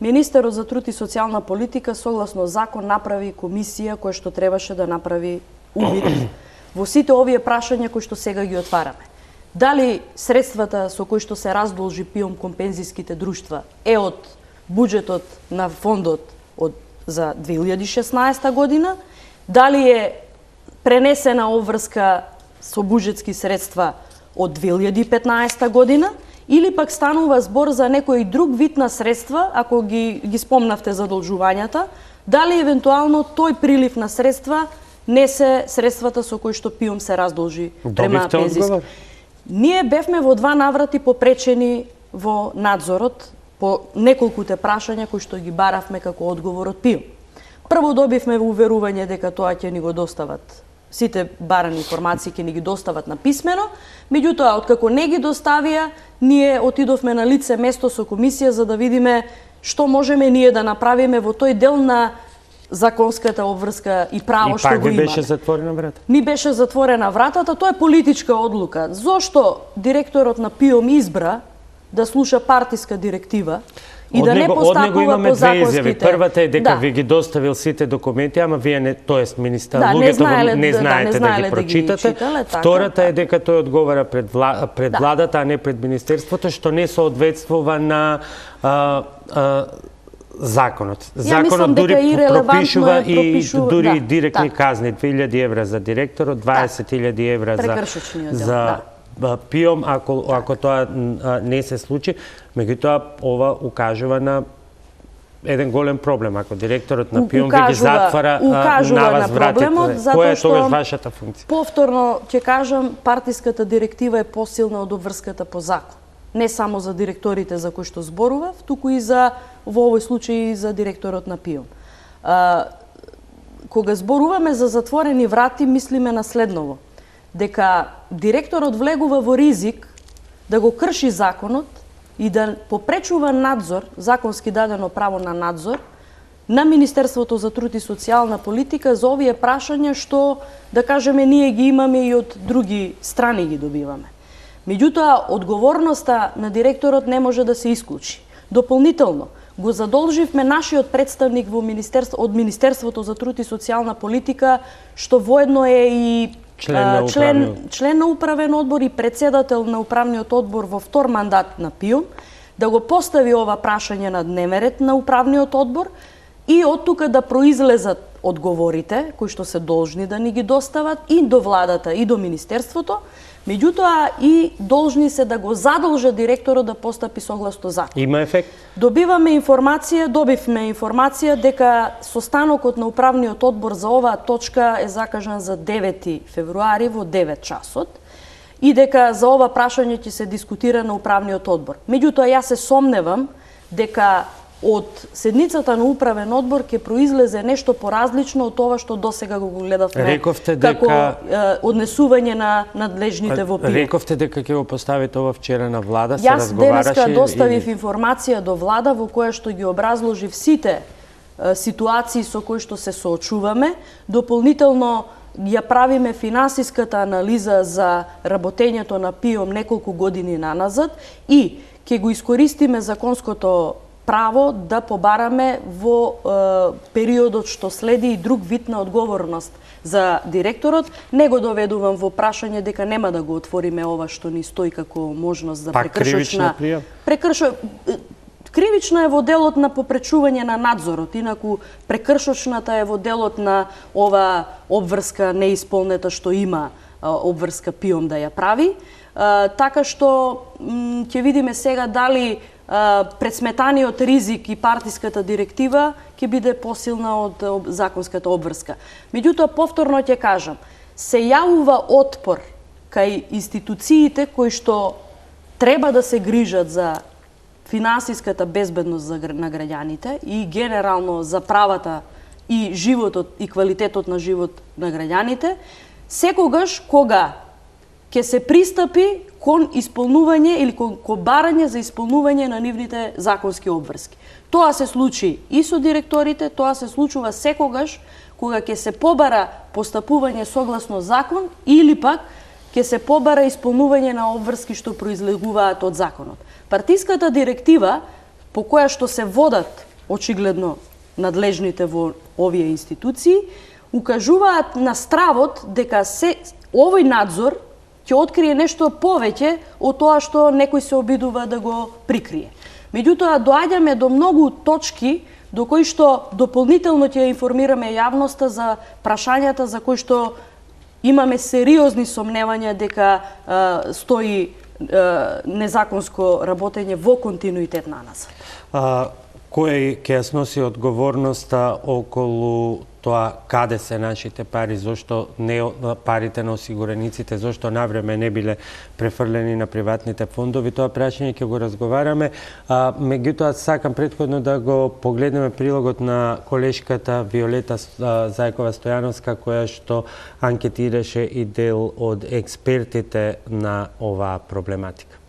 S3: Министерот за труд и социјална политика согласно закон направи комисија која што требаше да направи увид во сите овие прашања кои што сега ги отвараме. Дали средствата со кои што се раздолжи ПИОМ кон пензиските друштва е од буџетот на фондот за 2016 година, дали е пренесена обврска со буџетски средства од 2015 година, или пак станува збор за некој друг вид на средства, ако ги спомнавте задолжувањата, дали евентуално тој прилив на средства не се средствата со кои што ПИОМ се раздолжи према пензиски. Ние бевме во 2 наврати попречени во надзорот по неколкуте прашања кои што ги баравме како одговор од ПИОМ. Прво добивме уверување дека тоа ќе ни го достават. Сите барани информации ќе ни ги достават на писмено, меѓутоа, откако не ги доставија, ние отидовме на лице место со комисија за да видиме што можеме ние да направиме во тој дел на законската обврска и право што го имаме.
S2: И пак беше затворена врата?
S3: Ни беше затворена вратата, тоа е политичка одлука. Зошто директорот на ПИОМ избра да слуша партиска директива и да не постапува по законските?
S2: Првата е дека ви ги доставил сите документи, ама вие не, тоест министер, луѓето не знаете да ги прочитате. Втората е дека тој одговара пред владата, а не пред министерството, што не соодветствува на законот. Законот дури пропишува и дури директни казни, 2000 евра за директорот, 20.000 евра за ПИОМ, ако тоа не се случи. Меѓутоа, ова укажува на еден голем проблем. Ако директорот на ПИОМ ви ги затвара на вас вратите, која е тогаш вашата функција? Повторно
S3: ќе кажам, партиската директива е посилна од обврската по закон. Не само за директорите за кои што зборував, туку и за, во овој случај, за директорот на ПИОМ. Кога зборуваме за затворени врати, мислиме на следново. Дека директорот влегува во ризик да го крши законот и да попречува надзор, законски дадено право на надзор, на Министерството за труд и социјална политика за овие прашања што, да кажеме, ние ги имаме и од други страни ги добиваме. Меѓутоа, одговорноста на директорот не може да се исклучи. Дополнително, го задолживме нашиот представник во од Министерството за труд и социјална политика, што воедно е и член на управен одбор и председател на управниот одбор во втор мандат на ПИОМ, да го постави ова прашање на дневен ред на управниот одбор и од тука да произлезат одговорите кои што се должни да ни ги достават и до владата и до министерството, меѓутоа и должни се да го задолжат директорот да постапи согласно закон.
S2: Има ефект?
S3: Добивме информација дека состанокот на управниот одбор за оваа точка е закажан за 9 февруари во 9 часот и дека за ова прашање ќе се дискутира на управниот одбор. Меѓутоа, јас се сомневам дека од седницата на управен одбор ќе произлезе нешто поразлично од тоа што досега го гледавме како однесување на надлежните во ПИОМ.
S2: Рековте дека ќе го поставите ова вчера на влада, се разговараше?
S3: Јас денеска доставив информација до влада во која што ги образложив сите ситуации со кои што се соочуваме. Дополнително ја правиме финансиската анализа за работењето на ПИОМ неколку години наназад и ќе го искористиме законското право да побараме во периодот што следи и друг вид на одговорност за директорот. Не го доведувам во прашање дека нема да го отвориме ова што ни стои како можност за прекршочна кривична е во делот на попречување на надзорот, инаку прекршочната е во делот на ова обврска неисполнета што има обврска ПИОМ да ја прави. Така што ќе видиме сега дали предсметаниот ризик и партиската директива ќе биде посилна од законската обврска. Меѓутоа, повторно ќе кажам, се јавува отпор кај институциите кои што треба да се грижат за финансиската безбедност на граѓаните и генерално за правата и животот и квалитетот на живот на граѓаните, секогаш кога ќе се пристапи кон исполнување или кон барање за исполнување на нивните законски обврски. Тоа се случи и со директорите, тоа се случува секогаш кога ќе се побара постапување согласно закон или пак ќе се побара исполнување на обврски што произлегуваат од законот. Партиската директива по која што се водат очигледно надлежните во овие институции укажуваат на стравот дека овој надзор ќе открие нешто повеќе од тоа што некој се обидува да го прикрие. Меѓутоа, доаѓаме до многу точки до кои што дополнително ќе информираме јавноста за прашањата за кои што имаме сериозни сомневања дека стои незаконско работење во континуитет на нас.
S2: Кој ќе сноси одговорноста околу тоа каде се нашите пари, зошто не парите на осигурениците, зошто навреме не биле префрлени на приватните фондови, тоа прашање ќе го разговараме. Меѓутоа, сакам претходно да го погледнеме прилогот на колешката Виолета Зајкова-Стојановска, која што анкетираше и дел од експертите на оваа проблематика.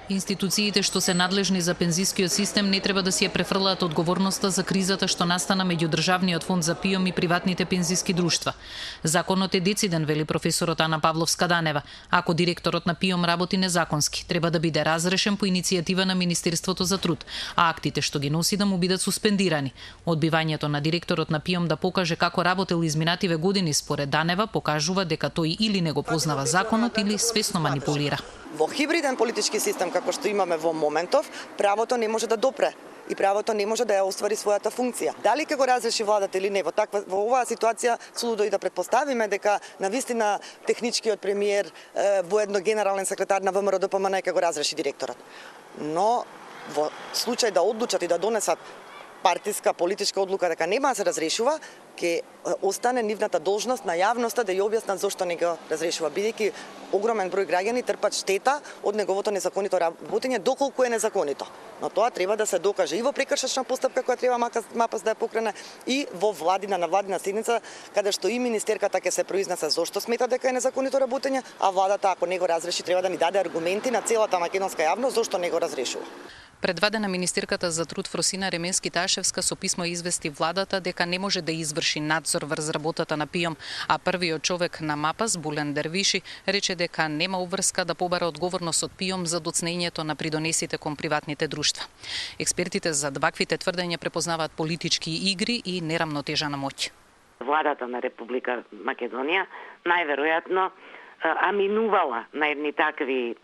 S4: Институциите што се надлежни за пензискиот систем не треба да си ја префрлаат одговорноста за кризата што настана меѓу Државниот фонд за ПИОМ и приватните пензиски друштва. Законот е дециден, вели професорот Ана Павловска-Данева. Ако директорот на ПИОМ работи незаконски, треба да биде разрешен по иницијатива на Министерството за труд, а актите што ги носи да му бидат суспендирани. Одбивањето на директорот на ПИОМ да покаже како работел изминативе години според Данева покажува дека тој или не го познава законот или свесно манипулира.
S5: Во хибриден политички систем како што имаме во моментов, правото не може да допре и правото не може да ја оствари својата функција. Дали ќе го разреши владата или не, во оваа ситуација слудо и да претпоставиме дека навистина техничкиот премиер, воедно генерален секретар на ВМРО ДПМН ќе го разреши директорот. Но во случај да одлучат и да донесат партиска политичка одлука дека нема да се разрешува, ќе остане нивната должност на јавноста да ја објаснат зошто не го разрешува, бидејќи огромен број граѓани трпат штета од неговото незаконито работење, доколку е незаконито. Но тоа треба да се докаже и во прекршачна постапка која треба МАПС да ја покрене и во на владина седница, каде што и министерката ќе се произнесе зошто смета дека е незаконито работење, а владата ако не го разреши треба да ни даде аргументи на целата македонска јавност зошто не го разрешува.
S4: Предвадена министерката за труд Фросина Ременски-Ташевска со писмо извести владата дека не може да изврши надзор врз работата на ПИОМ, а првиот човек на МАПС, Булен Дервиши, рече дека нема обврска да побара одговорност од ПИОМ за доцнењето на придонесите кон приватните друштва. Експертите за ваквите тврдења препознаваат политички игри и нерамнотежа на моќ.
S6: Владата на Република Македонија најверојатно аминувала на едни такви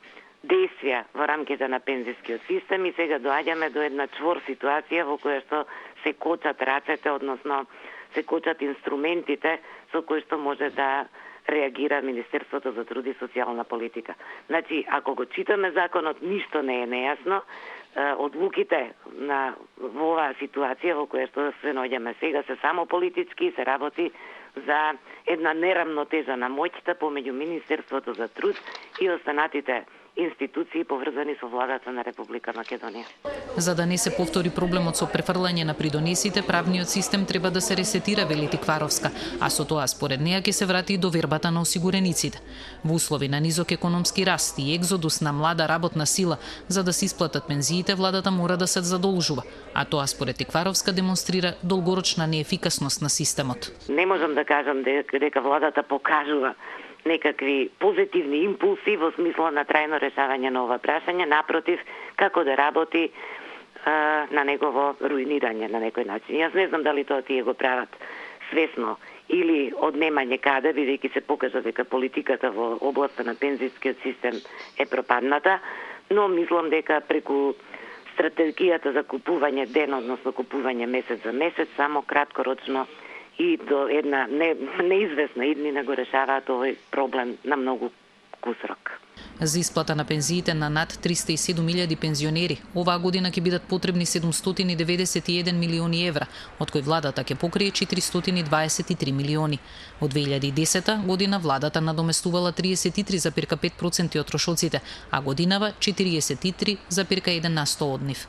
S6: действија во рамките на пензискиот систем и сега доаѓаме до една чвор ситуација во која што се кочат рацете, односно се кочат инструментите со кои што може да реагира Министерството за труд и социјална политика. Значи, ако го читаме законот, ништо не е нејасно. Одлуките во оваа ситуација во која што се наоѓаме сега се само политички и се работи за една нерамнотежа на моќта помеѓу Министерството за труд и останатите институции поврзани со владата на Република Македонија.
S4: За да не се повтори проблемот со префрлање на придонесите, правниот систем треба да се ресетира, вели Тикваровска, а со тоа според неа ќе се врати и довербата на осигурениците. Во услови на низок економски раст и екзодус на млада работна сила, за да се исплатат пензиите, владата мора да се задолжува, а тоа според Тикваровска демонстрира долгорочна неефикасност на системот.
S6: Не можам да кажам дека владата покажува некакви позитивни импулси во смисла на трајно решавање на ова прашање, напротив, како да работи на негово руинирање на некој начин. Јас не знам дали тоа тие го прават свесно или однемање каде, бидејќи се покажа дека политиката во областа на пензискиот систем е пропадната, но мислам дека преку стратегијата за купување ден, односно купување месец за месец, само краткорочно и до една неизвестна иднина го решаваат овој проблем на многу кусрок.
S4: За исплата на пензиите на над 307.000 пензионери, оваа година ќе бидат потребни 791 милиони евра, од кои владата ќе покрие 423 милиони. Од 2010 година владата надоместувала 33,5% од трошоците, а годинава 43,1% од нив.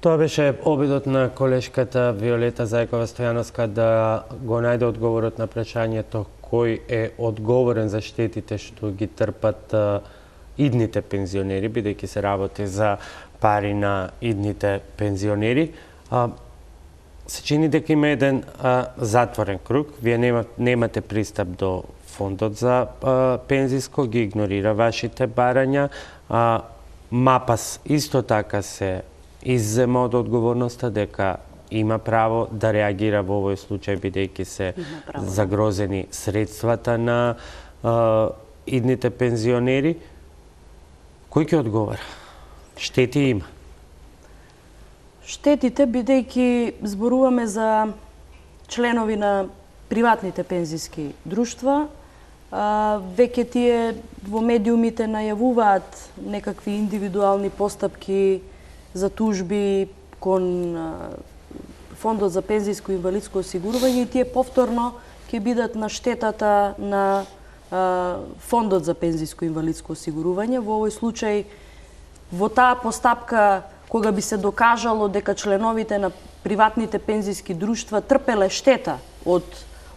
S2: Тоа беше обидот на колешката Виолета Зајкова Стојановска да го најде одговорот на прашањето кој е одговорен за штетите што ги трпат идните пензионери, бидејќи се работи за пари на идните пензионери. Се чини дека има еден затворен круг. Вие немате пристап до фондот за пензиско, ги игнорира вашите барања. МАПАС исто така се иззема од одговорноста дека има право да реагира во овој случај бидејќи се загрозени средствата на идните пензионери. Кој ќе одговара? Штети има.
S3: Штетите, бидејќи зборуваме за членови на приватните пензиски друштва, веќе тие во медиумите најавуваат некакви индивидуални постапки за тужби кон Фондот за пензиско и инвалидско осигурување и тие повторно ќе бидат на штетата на Фондот за пензиско и инвалидско осигурување. Во овој случај, во таа постапка, кога би се докажало дека членовите на приватните пензиски друштва трпеле штета од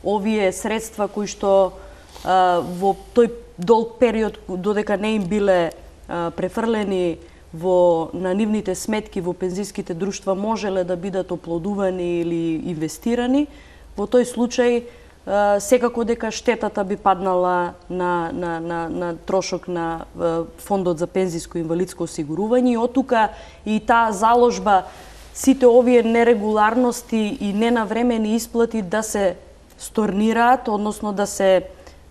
S3: овие средства кои што во тој долг период додека не им биле префрлени на нивните сметки во пензиските друштва можеле да бидат оплодувани или инвестирани, во тој случај секако дека штетата би паднала на трошок на Фондот за пензиско и инвалидско осигурување и оттука и таа заложба сите овие нерегуларности и ненавремени исплати да се сторнираат, односно да се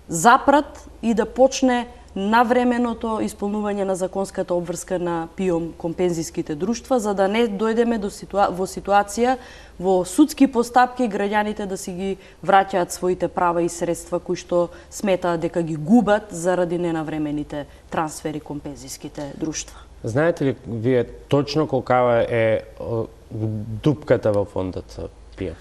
S3: запрат и да почне навременото исполнување на законската обврска на ПИОМ кон пензиските друштва, за да не дојдеме во ситуација во судски постапки граѓаните да си ги враќаат своите права и средства кои што сметаат дека ги губат заради ненавремените трансфери кон пензиските друштва.
S2: Знаете ли вие точно колкава е дупката во фондот за ПИОМ?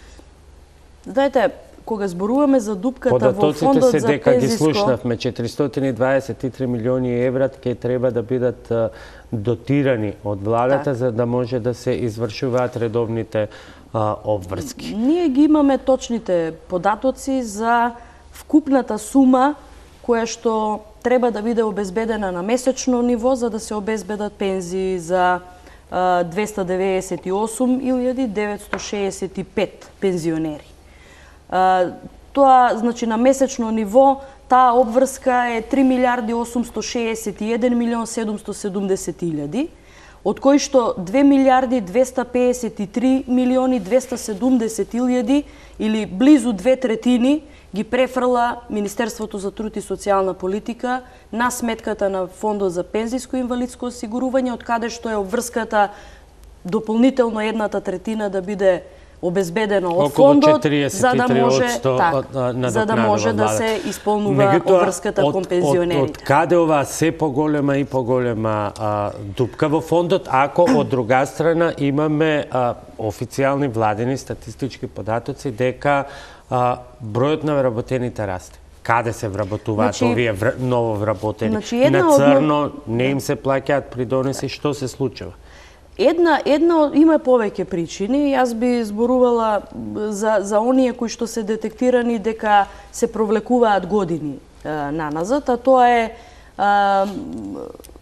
S3: Знаете, кога зборуваме за дупката во Фондот за
S2: се дека ги
S3: пензиско...
S2: слушнавме, 423 милиони евра ќе треба да бидат дотирани од владата за да може да се извршуваат редовните обврски.
S3: Ние ги имаме точните податоци за вкупната сума која што треба да биде обезбедена на месечно ниво за да се обезбедат пензии за 298.965 пензионери. Тоа, значи, на месечно ниво, таа обврска е 3.861.770.000, од кои што 2.253.270.000 или близу 2/3 ги префрла Министерството за труд и социјална политика на сметката на Фондот за пензиско и инвалидско осигурување, од каде што е обврската дополнително 1/3 да биде обезбедено од фондот за да може да се исполнува обврската кон пензионерите.
S2: Од каде ова се поголема и поголема дупка во фондот, ако од друга страна имаме официјални владени статистички податоци дека бројот на вработените расте. Каде се вработуваат овие ново вработени? На црно не им се плаќаат придонеси, што се случува?
S3: Една има повеќе причини. Јас би зборувала за оние кои што се детектирани дека се провлекуваат години наназад, а тоа е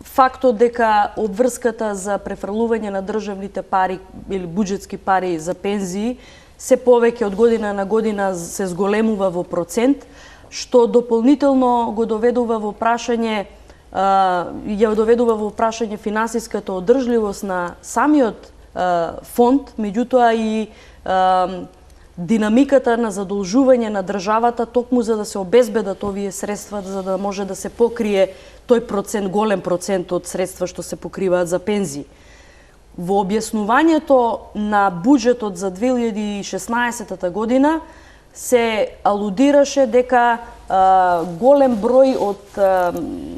S3: фактот дека обврската за префрлување на државните пари или буџетски пари за пензии се повеќе од година на година се зголемува во процент, што дополнително го доведува во прашање финансиската одржливост на самиот фонд, меѓутоа и динамиката на задолжување на државата токму за да се обезбедат овие средства, за да може да се покрие тој процент, голем процент од средства што се покриваат за пензии. Во објаснувањето на буџетот за 2016 година се алудираше дека голем број од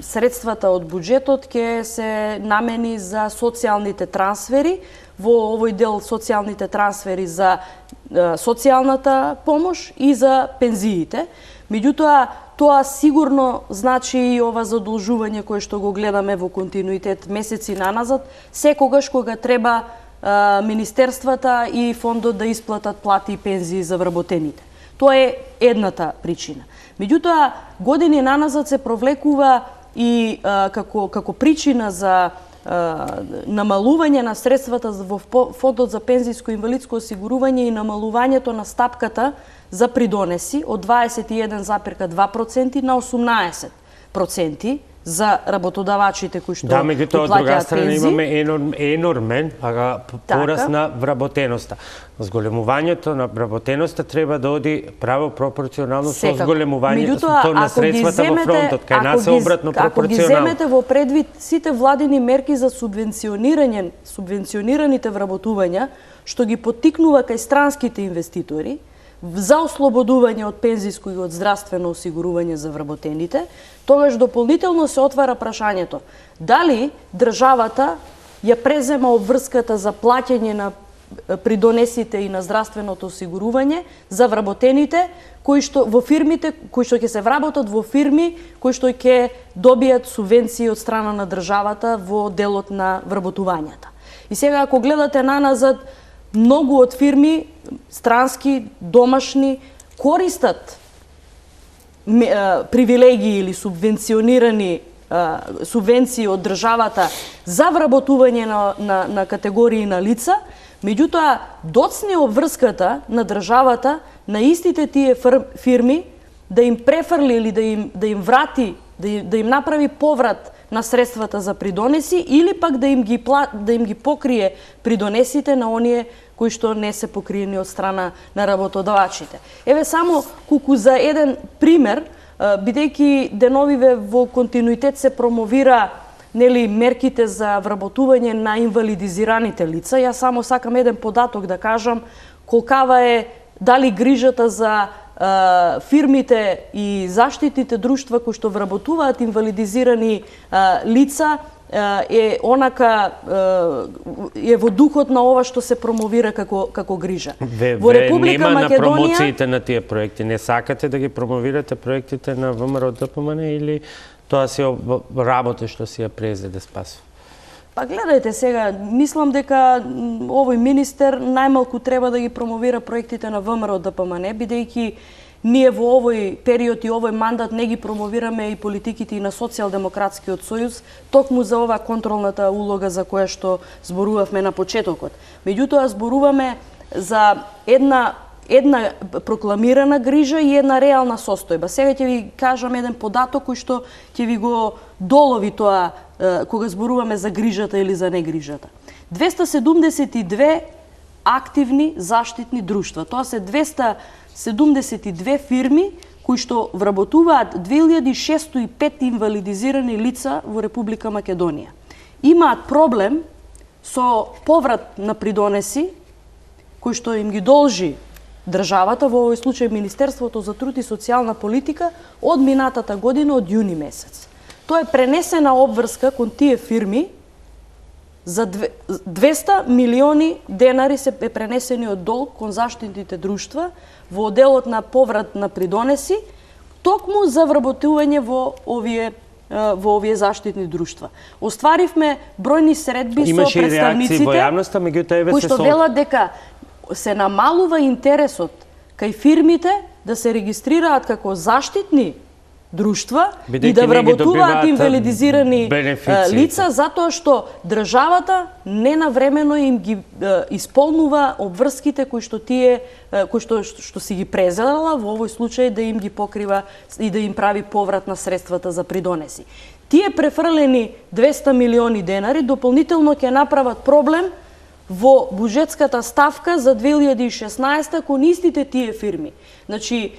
S3: средствата од буџетот ќе се намени за социјалните трансфери, во овој дел социјалните трансфери за социјалната помош и за пензиите. Меѓутоа, тоа сигурно значи и ова задолжување кое што го гледаме во континуитет месеци наназад, секогаш кога треба министерствата и фондот да исплатат плати и пензии за вработените. Тоа е едната причина. Меѓутоа, години наназад се провлекува и како причина за намалување на средствата во фондот за пензijско и инвалидско осигурување и намалувањето на стапката за придонеси од 21,2% на 18% за работодавачите кои што
S2: меѓутоа од друга страна имаме енормен пораст на вработеноста. Зголемувањето на вработеноста треба да оди право пропорционално со зголемувањето на средствата во фронтот, кај нас е обратно пропорционално. Ако ги земете во предвид сите владини мерки за субвенционираните вработувања, што ги поттикнува кај странските инвеститори, за ослободување од пензijско и од здравствено осигурување за вработените, тогаш дополнително се отвара прашањето дали државата ја презема обврската за плаќање на придонесите и на здравственото осигурување за вработените кои што во фирмите кои што ќе се вработат во фирми кои што ќе добијат субвенции од страна на државата во делот на вработувањата. И сега ако гледате наназад, многу од фирми, странски, домашни, користат привилегии или субвенционирани субвенции од државата за вработување на категории на лица, меѓутоа доцне обврската на државата на истите тие фирми да им префрли или да им врати, да им направи поврат на средствата за придонеси или пак да им ги покрие придонесите на оние кои што не се покриени од страна на работодавачите. Еве само колку за еден пример, бидејќи деновиве во континуитет се промовира мерките за вработување на инвалидизираните лица. Јас само сакам еден податок да кажам колкава е дали грижата за фирмите и заштитните друштва кои што вработуваат инвалидизирани лица е онака е во духот на ова што се промовира како грижа. Во Република Македонија на промоциите на тие проекти не сакате да ги промовирате проектите на ВМРО ДПМН или тоа си работа што си ја презеде спасува?
S3: Па гледајте сега, мислам дека овој министер најмалку треба да ги промовира проектите на ВМРО ДПМН, бидејќи ние во овој период и овој мандат не ги промовираме и политиките и на Социјалдемократскиот сојуз, токму за ова контролната улога за која што зборувавме на почетокот. Меѓутоа зборуваме за една прокламирана грижа и една реална состојба. Сега ќе ви кажам еден податок кој што ќе ви го долови тоа кога зборуваме за грижата или за негрижата. 272 активни заштитни друштва. Тоа се 272 фирми кои што вработуваат 2605 инвалидизирани лица во Република Македонија. Имаат проблем со поврат на придонеси кои што им ги должи државата, во овој случај Министерството за труд и социјална политика, од минатата година, од јуни месец. Тоа е пренесена обврска кон тие фирми за 200 милиони денари се пренесени од долг кон заштитните друштва во делот на поврат на придонеси, токму за вработување во овие заштитни друштва. Остваривме бројни средби со представниците кои што велат дека се намалува интересот кај фирмите да се регистрираат како заштитни друштва и да вработуваат инвалидизирани лица, затоа што државата ненавремено им ги исполнува обврските кои што си ги презела, во овој случај да им ги покрива и да им прави поврат на средствата за придонеси. Тие префрлени 200 милиони денари дополнително ќе направат проблем во буџетската ставка за 2016 кон истите тие фирми. Значи,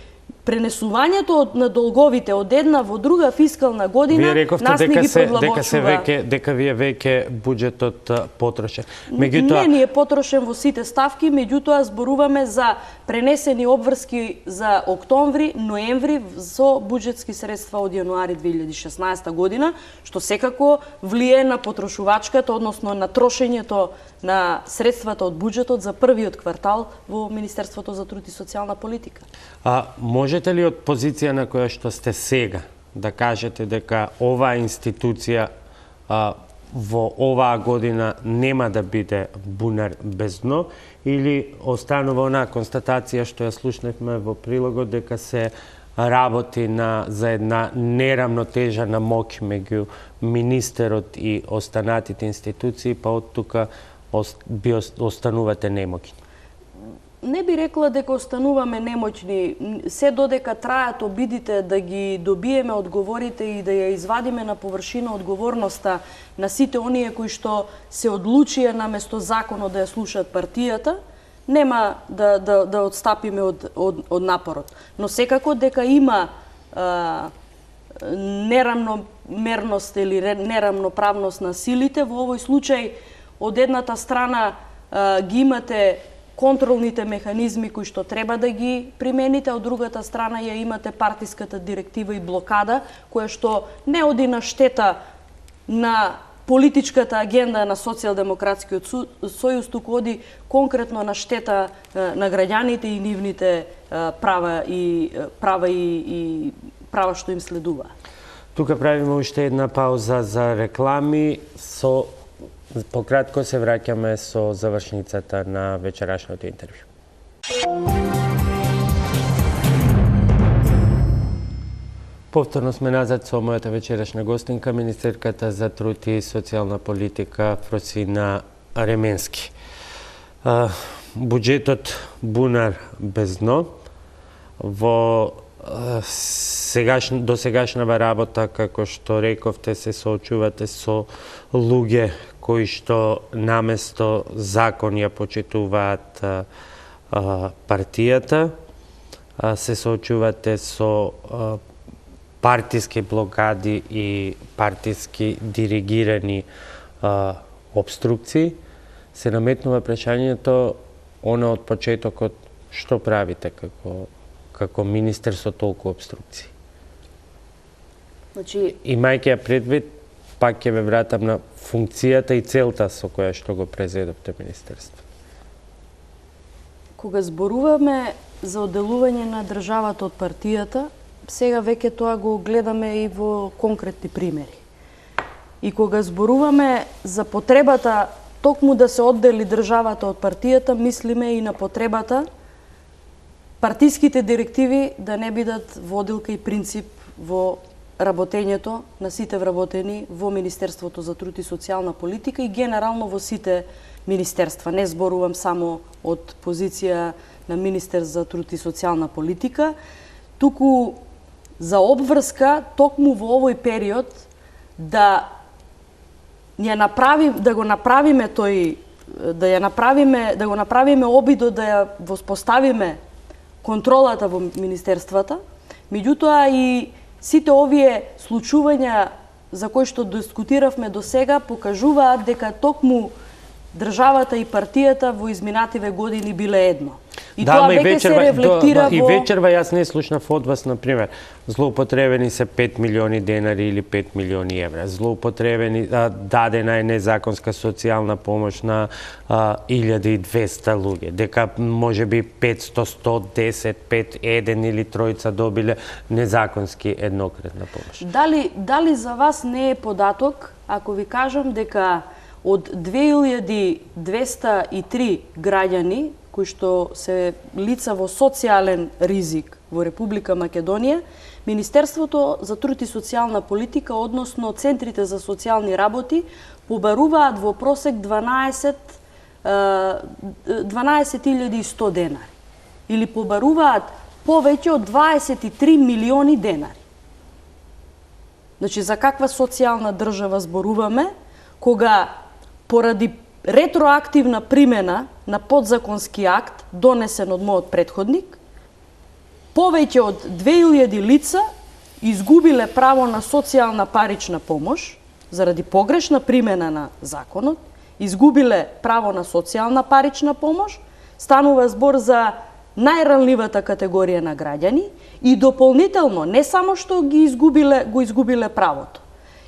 S3: пренесувањето на долговите од една во друга фискална година нас не ги продлабочува.
S2: Дека вие веќе буџетот потрошен.
S3: Не е потрошен во сите ставки, меѓутоа зборуваме за пренесени обврски за октомври, ноември со буџетски средства од јануари 2016 година, што секако влие на потрошувачката, односно на трошењето на средствата од буџетот за првиот квартал во Министерството за труд и социјална политика.
S2: Можете ли од позиција на која што сте сега да кажете дека оваа институција во оваа година нема да биде бунар без дно, или останува онаа констатација што ја слушнавме во прилогот дека се работи за една неравнотежа на моќ меѓу министерот и останатите институции, па од тука останувате немоќни?
S3: Не би рекла дека остануваме немоćни, се додека трајат обидите да ги добиеме одговорите и да ја извадиме на површина одговорноста на сите оние кои што се одлучија наместо законот да ја слушаат партијата, нема да отстапиме од напорот. Но секако дека има неравномерност или неравноправност на силите, во овој случај од едната страна ги имате контролните механизми кои што треба да ги примените, од другата страна ја имате партиската директива и блокада, која што не оди на штета на политичката агенда на Социјалдемократскиот сојуз, туку оди конкретно на штета на граѓаните и нивните права што им следува.
S2: Тука правиме уште една пауза за реклами. Пократко се враќаме со завршницата на вечерашното интервју. Повторно сме назад со мојата вечерашна гостинка, министерката за труд и социјална политика Фросина Ременски. Буџетот бунар без дно. Во досегашнава работа, како што рековте, се соочувате со луѓе кои што наместо закон ја почитуваат партијата, се соочувате со партиски блокади и партиски диригирани обструкции. Се наметнува прашањето, она од почетокот, што правите како министер со толку обструкции?
S3: Значи,
S2: имајќи ја предвид, пак ќе ве вратам на функцијата и целта со која што го презедовте министерство.
S3: Кога зборуваме за одделување на државата од партијата, сега веќе тоа го гледаме и во конкретни примери. И кога зборуваме за потребата токму да се оддели државата од партијата, мислиме и на потребата партиските директиви да не бидат водилка и принцип во работењето на сите вработени во Министерството за труд и социјална политика и генерално во сите министерства. Не зборувам само од позиција на министер за труд и социјална политика, туку за обврска токму во овој период да го направиме обидот да ја воспоставиме контролата во министерствата, меѓутоа и сите овие случувања за кои што дискутиравме до сега покажуваат дека токму државата и партијата во изминативе години биле едно. И тоа веќе се рефлектира
S2: и вечерва јас не слушнав од вас, например, злоупотребени се 5 милиони денари или 5 милиони евра. Злоупотребени, дадена е незаконска социјална помош на 1200 луѓе. Дека можеби 500, 110, 5, 1 или тројца добиле незаконски еднократна помош.
S3: Дали за вас не е податок, ако ви кажам дека од 2203 граѓани кои што се лица во социјален ризик во Република Македонија, Министерството за труд и социјална политика, односно центрите за социјални работи, побаруваат во просек 12.100 денари. Или побаруваат повеќе од 23 милиони денари. Значи, за каква социјална држава зборуваме, кога поради ретроактивна примена на подзаконски акт, донесен од мојот претходник, повеќе од 2000 лица изгубиле право на социјална парична помош, заради погрешна примена на законот, изгубиле право на социјална парична помош, станува збор за најранливата категорија на граѓани и дополнително, не само што го изгубиле правото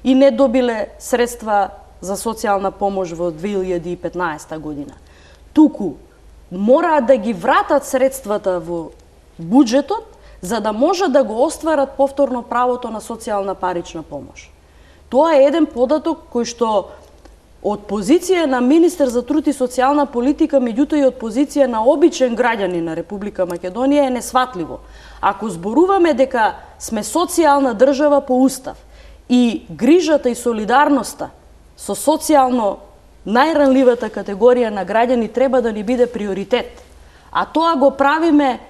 S3: и не добиле средства за социјална помош во 2015 година, туку мораат да ги вратат средствата во буџетот за да може да го остварат повторно правото на социјална парична помош. Тоа е еден податок кој што од позиција на министер за труд и социјална политика, меѓутоа и од позиција на обичен граѓанин на Република Македонија е несватливо. Ако зборуваме дека сме социјална држава по устав и грижата и солидарноста со социјално најранливата категорија на граѓани треба да ни биде приоритет. А тоа го правиме,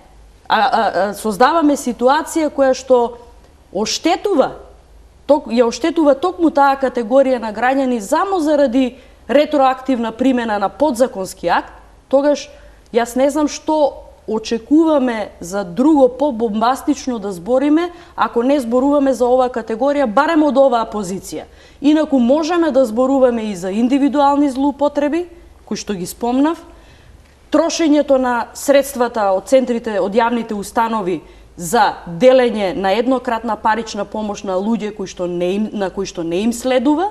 S3: создаваме ситуација која што ја оштетува токму таа категорија на граѓани само заради ретроактивна примена на подзаконски акт, тогаш јас не знам што очекуваме за друго по-бомбастично да збориме, ако не зборуваме за оваа категорија, барем од оваа позиција. Инаку можеме да зборуваме и за индивидуални злоупотреби, кои што ги спомнав, трошењето на средствата од центрите, од јавните установи за делење на еднократна парична помош на луѓе на кои што не им следува.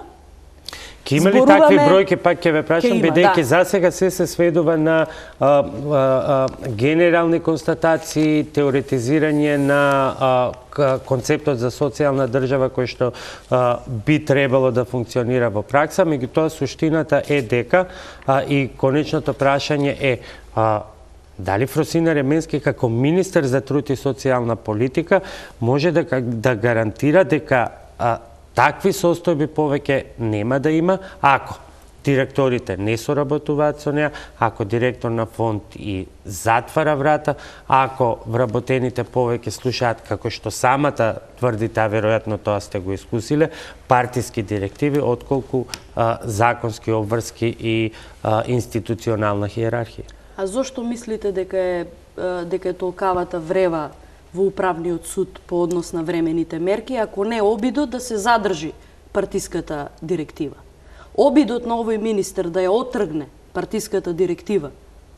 S2: Ке има ли такви бројки, пак ќе ве прашам, бидејќи за сега се сведува на генерални констатации, теоретизирање на концептот за социјална држава кој што би требало да функционира во пракса, меѓутоа суштината е дека и конечното прашање е дали Фросина Ременски како министер за труд и социјална политика може да гарантира дека такви состојби повеќе нема да има ако директорите не соработуваат со неа, ако директор на фонд и затвара врата, ако вработените повеќе слушаат, како што самата тврдите, а веројатно тоа сте го искусиле, партиски директиви, отколку законски обврски и институционална хиерархија.
S3: А зошто мислите дека е толкавата врева во управниот суд по однос на времените мерки, ако не обидот да се задржи партиската директива? Обидот на овој министер да ја отргне партиската директива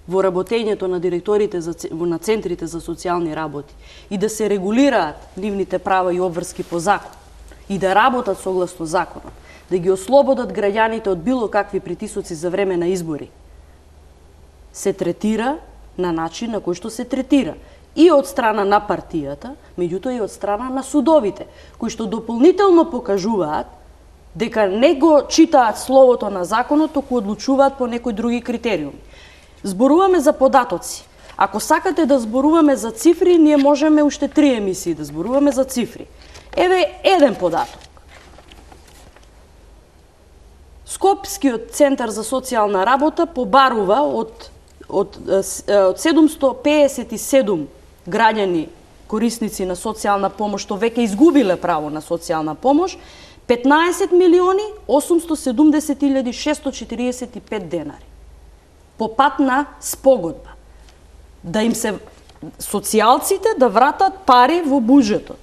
S3: во работењето на директорите на центрите за социјални работи и да се регулираат нивните права и обврски по закон и да работат согласно законот, да ги ослободат граѓаните од било какви притисоци за време на избори, се третира на начин на кој што се третира и од страна на партијата, меѓутоа и од страна на судовите, кои што дополнително покажуваат дека не го читаат словото на законот, току одлучуваат по некои други критериуми. Зборуваме за податоци. Ако сакате да зборуваме за цифри, ние можеме уште 3 емисии да зборуваме за цифри. Еве еден податок. Скопскиот центар за социјална работа побарува од 757 граѓани корисници на социјална помош што веќе изгубиле право на социјална помош, 15 милиони 870 645 денари по пат на спогодба. Да им се социјалците да вратат пари во буџетот.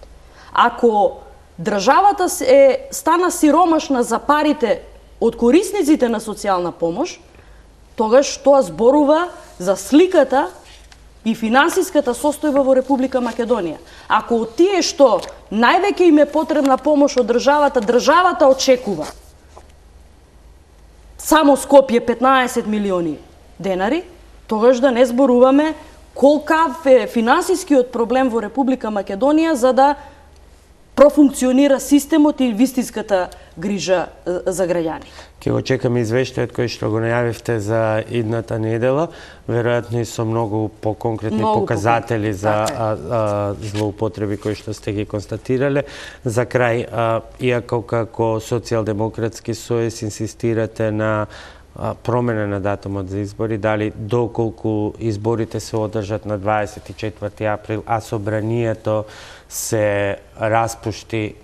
S3: Ако државата стана сиромашна за парите од корисниците на социјална помош, тогаш тоа зборува за сликата и финансиската состојба во Република Македонија. Ако од тие што највеќе им е потребна помош од државата очекува само Скопје 15 милиони денари, тогаш да не зборуваме колкав е финансискиот проблем во Република Македонија за да профункционира системот и вистинската грижа за граѓани.
S2: Ке го чекаме извештајот кој што го најавивте за идната недела, веројатно и со многу поконкретни показатели за злоупотреби кои што сте ги констатирале. За крај, иако како Социјалдемократски сојуз инсистирате на промена на датумот за избори, дали доколку изборите се одржат на 24 април, а собранието се распушти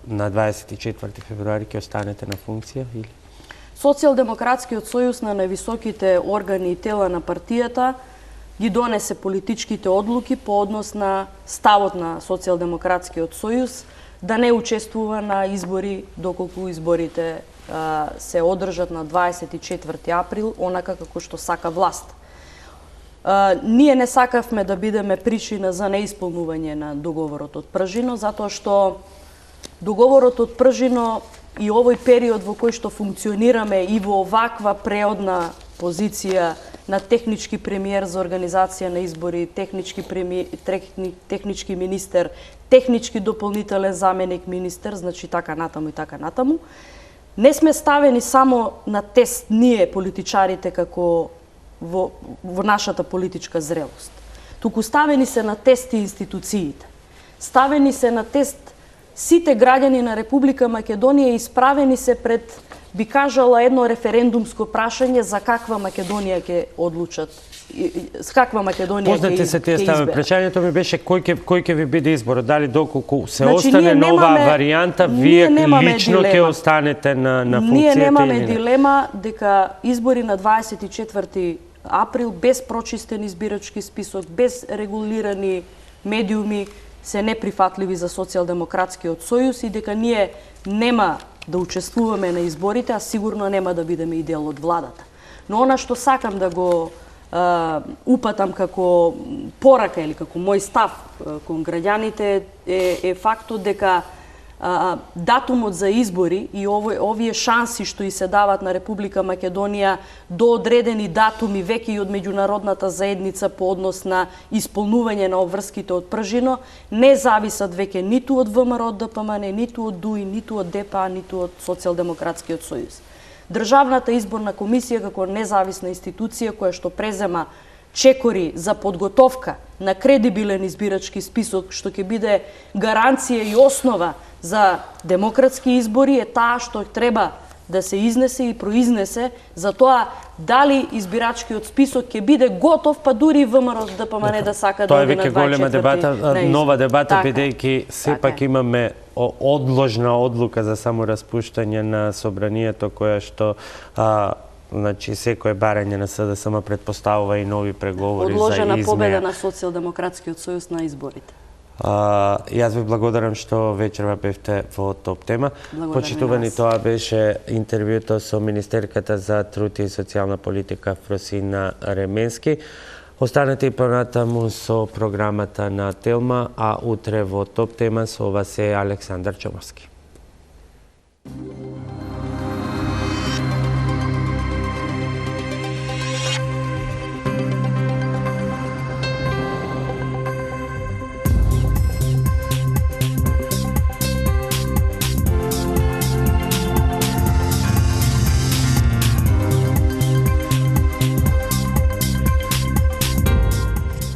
S2: на 24 февруари, ќе останете на функција или?
S3: Социјалдемократскиот сојуз на највисоките органи и тела на партијата ги донесе политичките одлуки по однос на ставот на Социјалдемократскиот сојуз да не учествува на избори доколку изборите се одржат на 24 април, онака како што сака власт. Ние не сакавме да бидеме причина за неисполнување на договорот од Пржино, затоа што договорот од Пржино и овој период во кој што функционираме и во оваква преодна позиција на технички премиер за организација на избори, технички министер, технички дополнителен заменик министер, значи така натаму и така натаму, Не сме ставени само на тест ние, политичарите, како во нашата политичка зрелост. Туку ставени се на тест и институциите. Ставени се на тест сите граѓани на Република Македонија, исправени се пред, би кажала, едно референдумско прашање за каква Македонија ќе одлучат. С каква Македонија ќе изберат.
S2: Познати се тие стави. Прашањето ми беше кој ќе ви биде изборот, дали доколку се
S3: Значи,
S2: остане на оваа варијанта, вие лично ќе останете на функцијата?
S3: Ние немаме дилема дека избори на 24 април без прочистен избирачки список, без регулирани медиуми се неприфатливи за Социјалдемократскиот сојуз и дека ние нема да учествуваме на изборите, а сигурно нема да бидеме и дел од владата. Но она што сакам да го упатам како порака или како мој став кон граѓаните е фактот дека датумот за избори и овие шанси што и се дават на Република Македонија до одредени датуми веќе и од меѓународната заедница по однос на исполнување на обврските од Пржино не зависат веќе ниту од ВМРО ДПМН, ниту од ДУИ, ниту од ДПА, ниту од Социјалдемократскиот сојуз. Државната изборна комисија како независна институција која што презема чекори за подготовка на кредибилен избирачки список што ќе биде гаранција и основа за демократски избори е таа што треба да се изнесе и произнесе за тоа дали избирачкиот список ќе биде готов, па дури ВМРО ДПМН да сака да оди на 24
S2: Тоа е веќе голема дебата, нова дебата,
S3: така,
S2: бидејќи сепак имаме одложна одлука за самораспуштање на собранието која што значи секое барање на СДСМ предпоставува и нови преговори за измеја.
S3: Одложена победа на Социјалдемократскиот сојуз на изборите.
S2: Јас ви благодарам што вечерва бевте во топ тема. Почитувани, тоа беше интервјуто со министерката за труд и социјална политика Фросина Ременски. Останете и понатаму со програмата на Телма, а утре во топ тема со вас е Александар Чомовски.